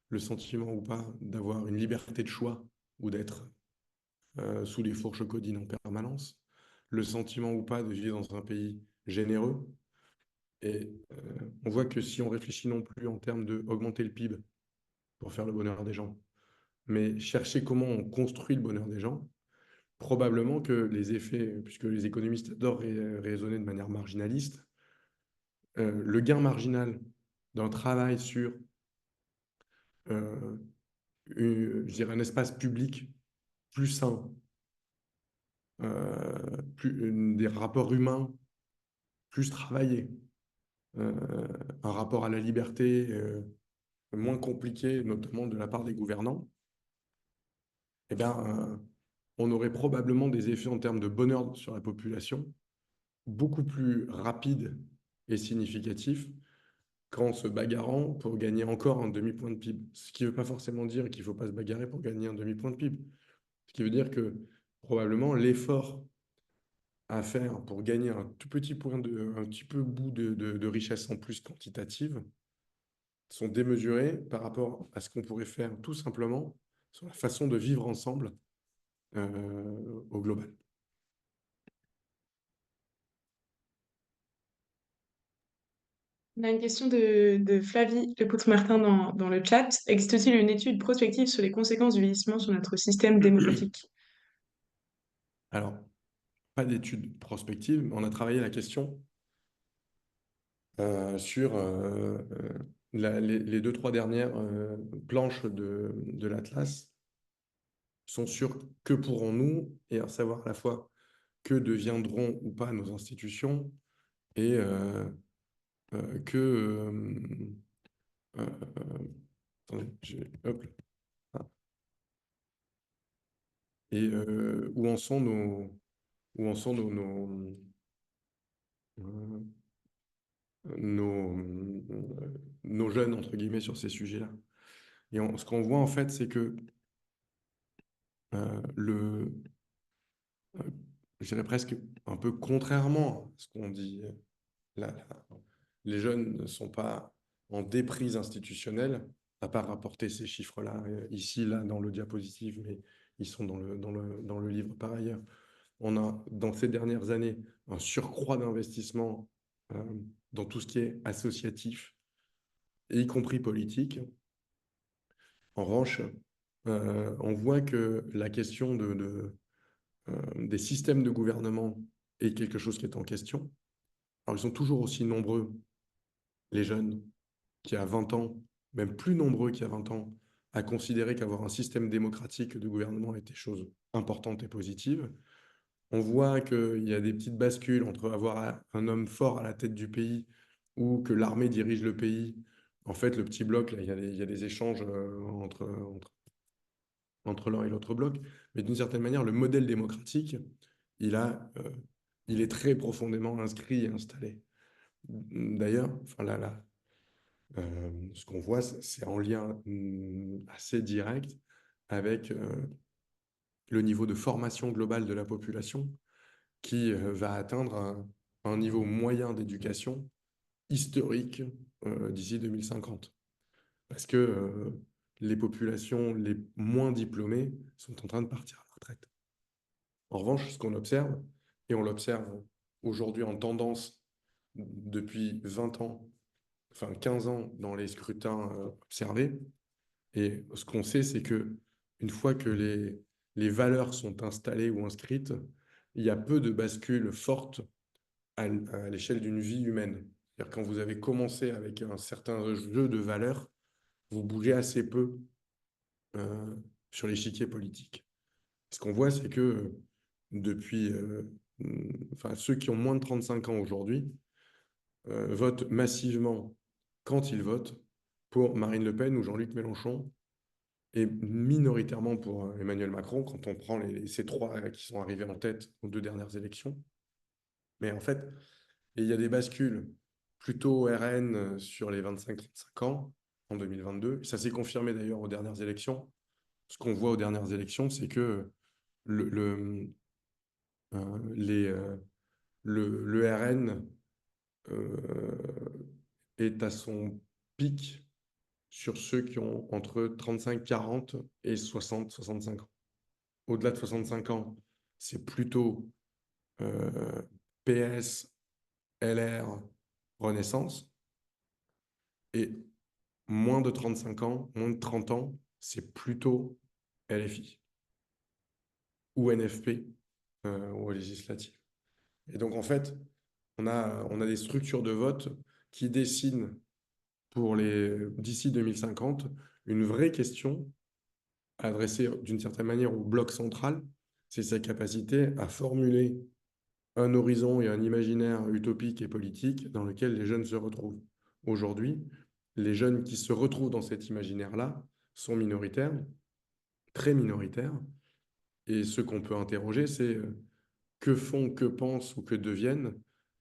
le sentiment ou pas d'avoir une liberté de choix ou d'être sous les fourches codines en permanence, le sentiment ou pas de vivre dans un pays généreux. Et on voit que si on réfléchit non plus en termes d'augmenter le PIB pour faire le bonheur des gens, mais chercher comment on construit le bonheur des gens, probablement que les effets, puisque les économistes adorent raisonner de manière marginaliste, le gain marginal d'un travail sur je dirais un espace public plus sain, des rapports humains plus travaillés, un rapport à la liberté moins compliqué, notamment de la part des gouvernants, eh bien, on aurait probablement des effets en termes de bonheur sur la population beaucoup plus rapides et significatifs qu'en se bagarrant pour gagner encore un demi-point de PIB. Ce qui ne veut pas forcément dire qu'il ne faut pas se bagarrer pour gagner un demi-point de PIB. Ce qui veut dire que probablement l'effort à faire pour gagner un tout petit un petit peu bout de richesse en plus quantitative sont démesurés par rapport à ce qu'on pourrait faire tout simplement sur la façon de vivre ensemble au global. On a une question de Flavie Lepoutre-Martin dans le chat. Existe-t-il une étude prospective sur les conséquences du vieillissement sur notre système démocratique? Alors, pas d'études prospectives, mais on a travaillé la question sur les 2-3 dernières planches de l'Atlas sont sur que pourrons-nous, et à savoir à la fois que deviendront ou pas nos institutions, et attendez, hop, ah. Et où en sont euh, nos jeunes, entre guillemets, sur ces sujets-là. Et ce qu'on voit, en fait, c'est que je dirais presque un peu contrairement à ce qu'on dit là, les jeunes ne sont pas en déprise institutionnelle, à part rapporter ces chiffres-là ici, là, dans le diapositive, mais ils sont dans le livre par ailleurs. On a, dans ces dernières années, un surcroît d'investissement dans tout ce qui est associatif, y compris politique. En revanche, on voit que la question des systèmes de gouvernement est quelque chose qui est en question. Alors, ils sont toujours aussi nombreux, les jeunes, qui à 20 ans, même plus nombreux qu'il y a 20 ans, à considérer qu'avoir un système démocratique de gouvernement était chose importante et positive. On voit qu'il y a des petites bascules entre avoir un homme fort à la tête du pays ou que l'armée dirige le pays. En fait, le petit bloc, là, il y a des échanges entre l'un et l'autre bloc. Mais d'une certaine manière, le modèle démocratique, il est très profondément inscrit et installé. D'ailleurs, enfin ce qu'on voit, c'est en lien assez direct avec le niveau de formation globale de la population qui va atteindre un niveau moyen d'éducation historique d'ici 2050. Parce que les populations les moins diplômées sont en train de partir à la retraite. En revanche, ce qu'on observe, et on l'observe aujourd'hui en tendance depuis 20 ans, enfin 15 ans dans les scrutins observés, et ce qu'on sait, c'est que une fois que les valeurs sont installées ou inscrites, il y a peu de bascules fortes à l'échelle d'une vie humaine. C'est-à-dire quand vous avez commencé avec un certain jeu de valeurs, vous bougez assez peu sur l'échiquier politique. Ce qu'on voit, c'est que depuis, enfin, ceux qui ont moins de 35 ans aujourd'hui votent massivement quand ils votent pour Marine Le Pen ou Jean-Luc Mélenchon et minoritairement pour Emmanuel Macron quand on prend ces trois qui sont arrivés en tête aux 2 dernières élections. Mais en fait, il y a des bascules plutôt RN sur les 25-35 ans en 2022. Ça s'est confirmé d'ailleurs aux dernières élections. Ce qu'on voit aux dernières élections, c'est que le RN est à son pic sur ceux qui ont entre 35-40 et 60-65 ans. Au-delà de 65 ans, c'est plutôt PS, LR, Renaissance. Et moins de 35 ans, moins de 30 ans, c'est plutôt LFI ou NFP aux législatives. Et donc, en fait, on a des structures de vote qui dessinent pour d'ici 2050 une vraie question adressée d'une certaine manière au bloc central, c'est sa capacité à formuler un horizon et un imaginaire utopique et politique dans lequel les jeunes se retrouvent. Aujourd'hui, les jeunes qui se retrouvent dans cet imaginaire-là sont minoritaires, très minoritaires, Et ce qu'on peut interroger, c'est que font, que pensent ou que deviennent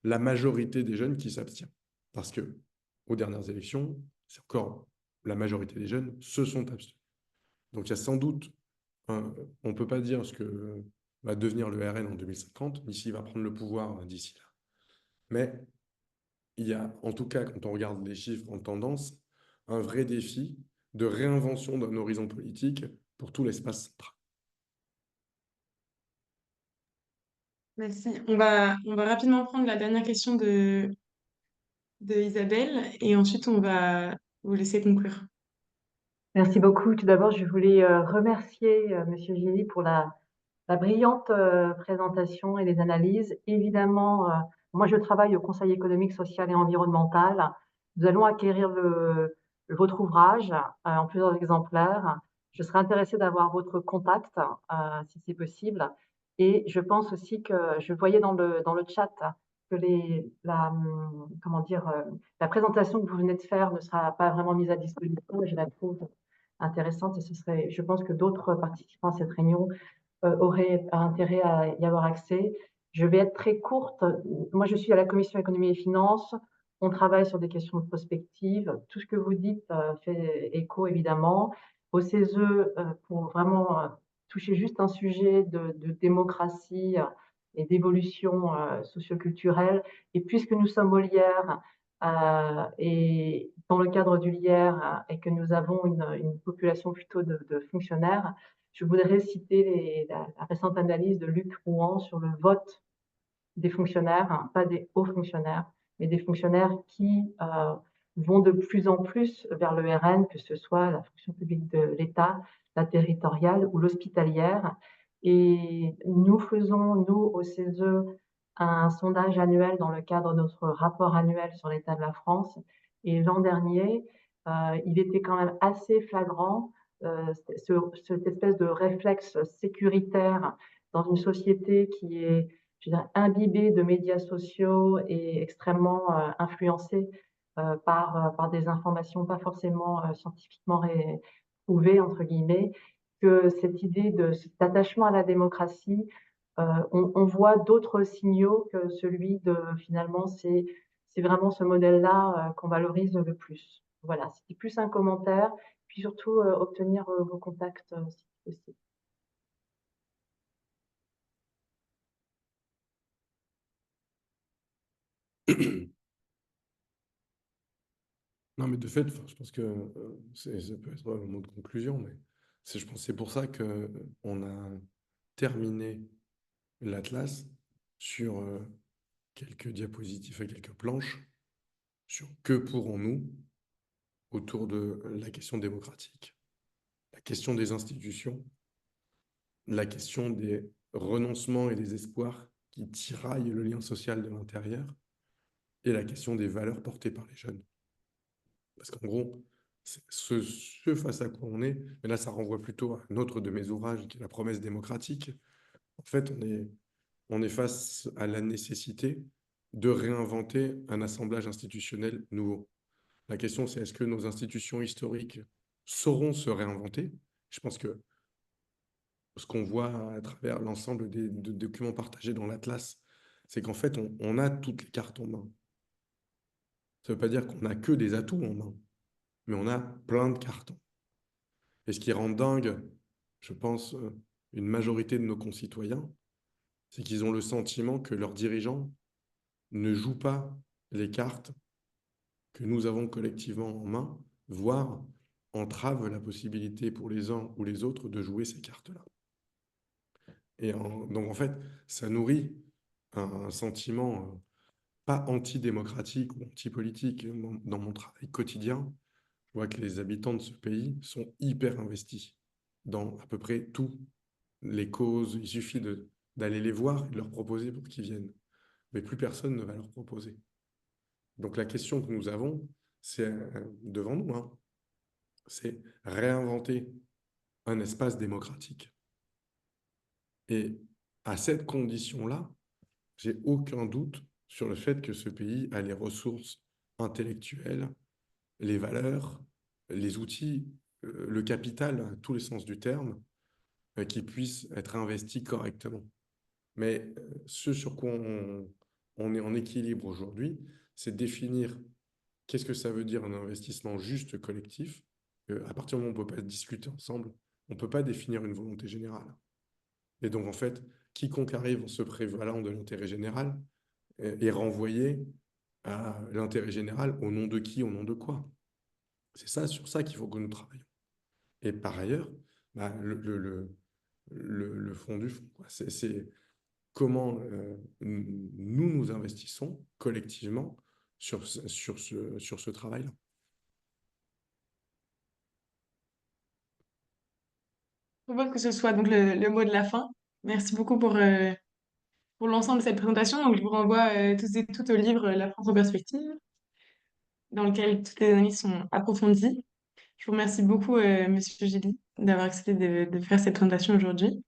la majorité des jeunes qui s'abstiennent. Parce que aux dernières élections, c'est encore la majorité des jeunes se sont abstenus. Donc il y a sans doute, on ne peut pas dire ce que va devenir le RN en 2050, ni s'il va prendre le pouvoir d'ici là. Mais il y a, en tout cas, quand on regarde les chiffres en tendance, un vrai défi de réinvention d'un horizon politique pour tout l'espace central. Merci. On va rapidement prendre la dernière question de Isabelle et ensuite on va vous laisser conclure. Merci beaucoup. Tout d'abord, je voulais remercier Monsieur Gilly pour la brillante présentation et les analyses. Évidemment, moi, je travaille au Conseil économique, social et environnemental. Nous allons acquérir votre ouvrage en plusieurs exemplaires. Je serais intéressée d'avoir votre contact, si c'est possible. Et je pense aussi que je voyais dans le chat que comment dire, la présentation que vous venez de faire ne sera pas vraiment mise à disposition. Je la trouve intéressante et je pense que d'autres participants à cette réunion auraient intérêt à y avoir accès. Je vais être très courte. Moi, je suis à la Commission économie et finances. On travaille sur des questions de prospective. Tout ce que vous dites fait écho, évidemment. Au CESE, pour vraiment toucher juste un sujet de démocratie et d'évolution socioculturelle. Et puisque nous sommes au LIER, et dans le cadre du LIER, et que nous avons une population plutôt de fonctionnaires, je voudrais citer la récente analyse de Luc Rouen sur le vote des fonctionnaires, hein, pas des hauts fonctionnaires, mais des fonctionnaires qui vont de plus en plus vers le RN, que ce soit la fonction publique de l'État, la territoriale ou l'hospitalière. Et nous faisons, nous, au CESE, un sondage annuel dans le cadre de notre rapport annuel sur l'état de la France. Et l'an dernier, il était quand même assez flagrant cette espèce de réflexe sécuritaire dans une société qui est, je dirais, imbibée de médias sociaux et extrêmement influencée par des informations pas forcément scientifiquement prouvées, entre guillemets, que cette idée de cet attachement à la démocratie, on voit d'autres signaux que celui de, finalement, c'est vraiment ce modèle-là qu'on valorise le plus. Voilà, c'était plus un commentaire, puis surtout obtenir vos contacts si possible. Non, mais de fait, enfin, je pense que ça peut être un mot de conclusion, mais je pense que c'est pour ça qu'on a terminé l'Atlas sur quelques diapositives et quelques planches sur que pourrons-nous autour de la question démocratique, la question des institutions, la question des renoncements et des espoirs qui tiraillent le lien social de l'intérieur, et la question des valeurs portées par les jeunes. Parce qu'en gros, ce face à quoi on est, mais là ça renvoie plutôt à un autre de mes ouvrages qui est La promesse démocratique. En fait, on est face à la nécessité de réinventer un assemblage institutionnel nouveau. La question, c'est est-ce que nos institutions historiques sauront se réinventer? Je pense que ce qu'on voit à travers l'ensemble des documents partagés dans l'Atlas, c'est qu'en fait, on a toutes les cartes en main. Ça ne veut pas dire qu'on n'a que des atouts en main, mais on a plein de cartons. Et ce qui rend dingue, je pense, une majorité de nos concitoyens, c'est qu'ils ont le sentiment que leurs dirigeants ne jouent pas les cartes que nous avons collectivement en main, voire entravent la possibilité pour les uns ou les autres de jouer ces cartes-là. Et donc, en fait, ça nourrit un sentiment pas antidémocratique ou antipolitique. Dans mon travail quotidien, je vois que les habitants de ce pays sont hyper investis dans à peu près toutes les causes. Il suffit d'aller les voir et de leur proposer pour qu'ils viennent. Mais plus personne ne va leur proposer. Donc la question que nous avons, c'est devant nous, hein, c'est réinventer un espace démocratique. Et à cette condition-là, j'ai aucun doute sur le fait que ce pays a les ressources intellectuelles, les valeurs, les outils, le capital, à tous les sens du terme, qui puissent être investis correctement. Mais ce sur quoi on est en équilibre aujourd'hui, c'est définir qu'est-ce que ça veut dire un investissement juste collectif. À partir du moment où on ne peut pas discuter ensemble, on ne peut pas définir une volonté générale. Et donc, en fait, quiconque arrive en se prévalant de l'intérêt général est renvoyé à l'intérêt général au nom de qui, au nom de quoi. C'est ça, sur ça qu'il faut que nous travaillions. Et par ailleurs, bah, le fond du fond, quoi. C'est comment nous investissons collectivement sur ce travail-là. Je propose que ce soit donc le mot de la fin. Merci beaucoup pour l'ensemble de cette présentation. Donc, je vous renvoie tous et toutes au livre La France en perspective, dans lequel toutes les analyses sont approfondies. Je vous remercie beaucoup, Monsieur Gély, d'avoir accepté de faire cette présentation aujourd'hui.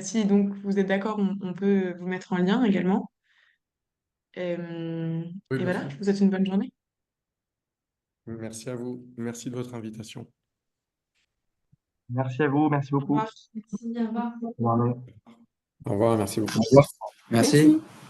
Si donc vous êtes d'accord, on peut vous mettre en lien également. Oui, Et bien voilà, sûr. je vous souhaite une bonne journée. Merci à vous. Merci de votre invitation. Merci à vous, merci Au beaucoup. revoir. Merci, au revoir. Bonne journée. Au revoir, merci beaucoup. Au revoir. Merci. Merci.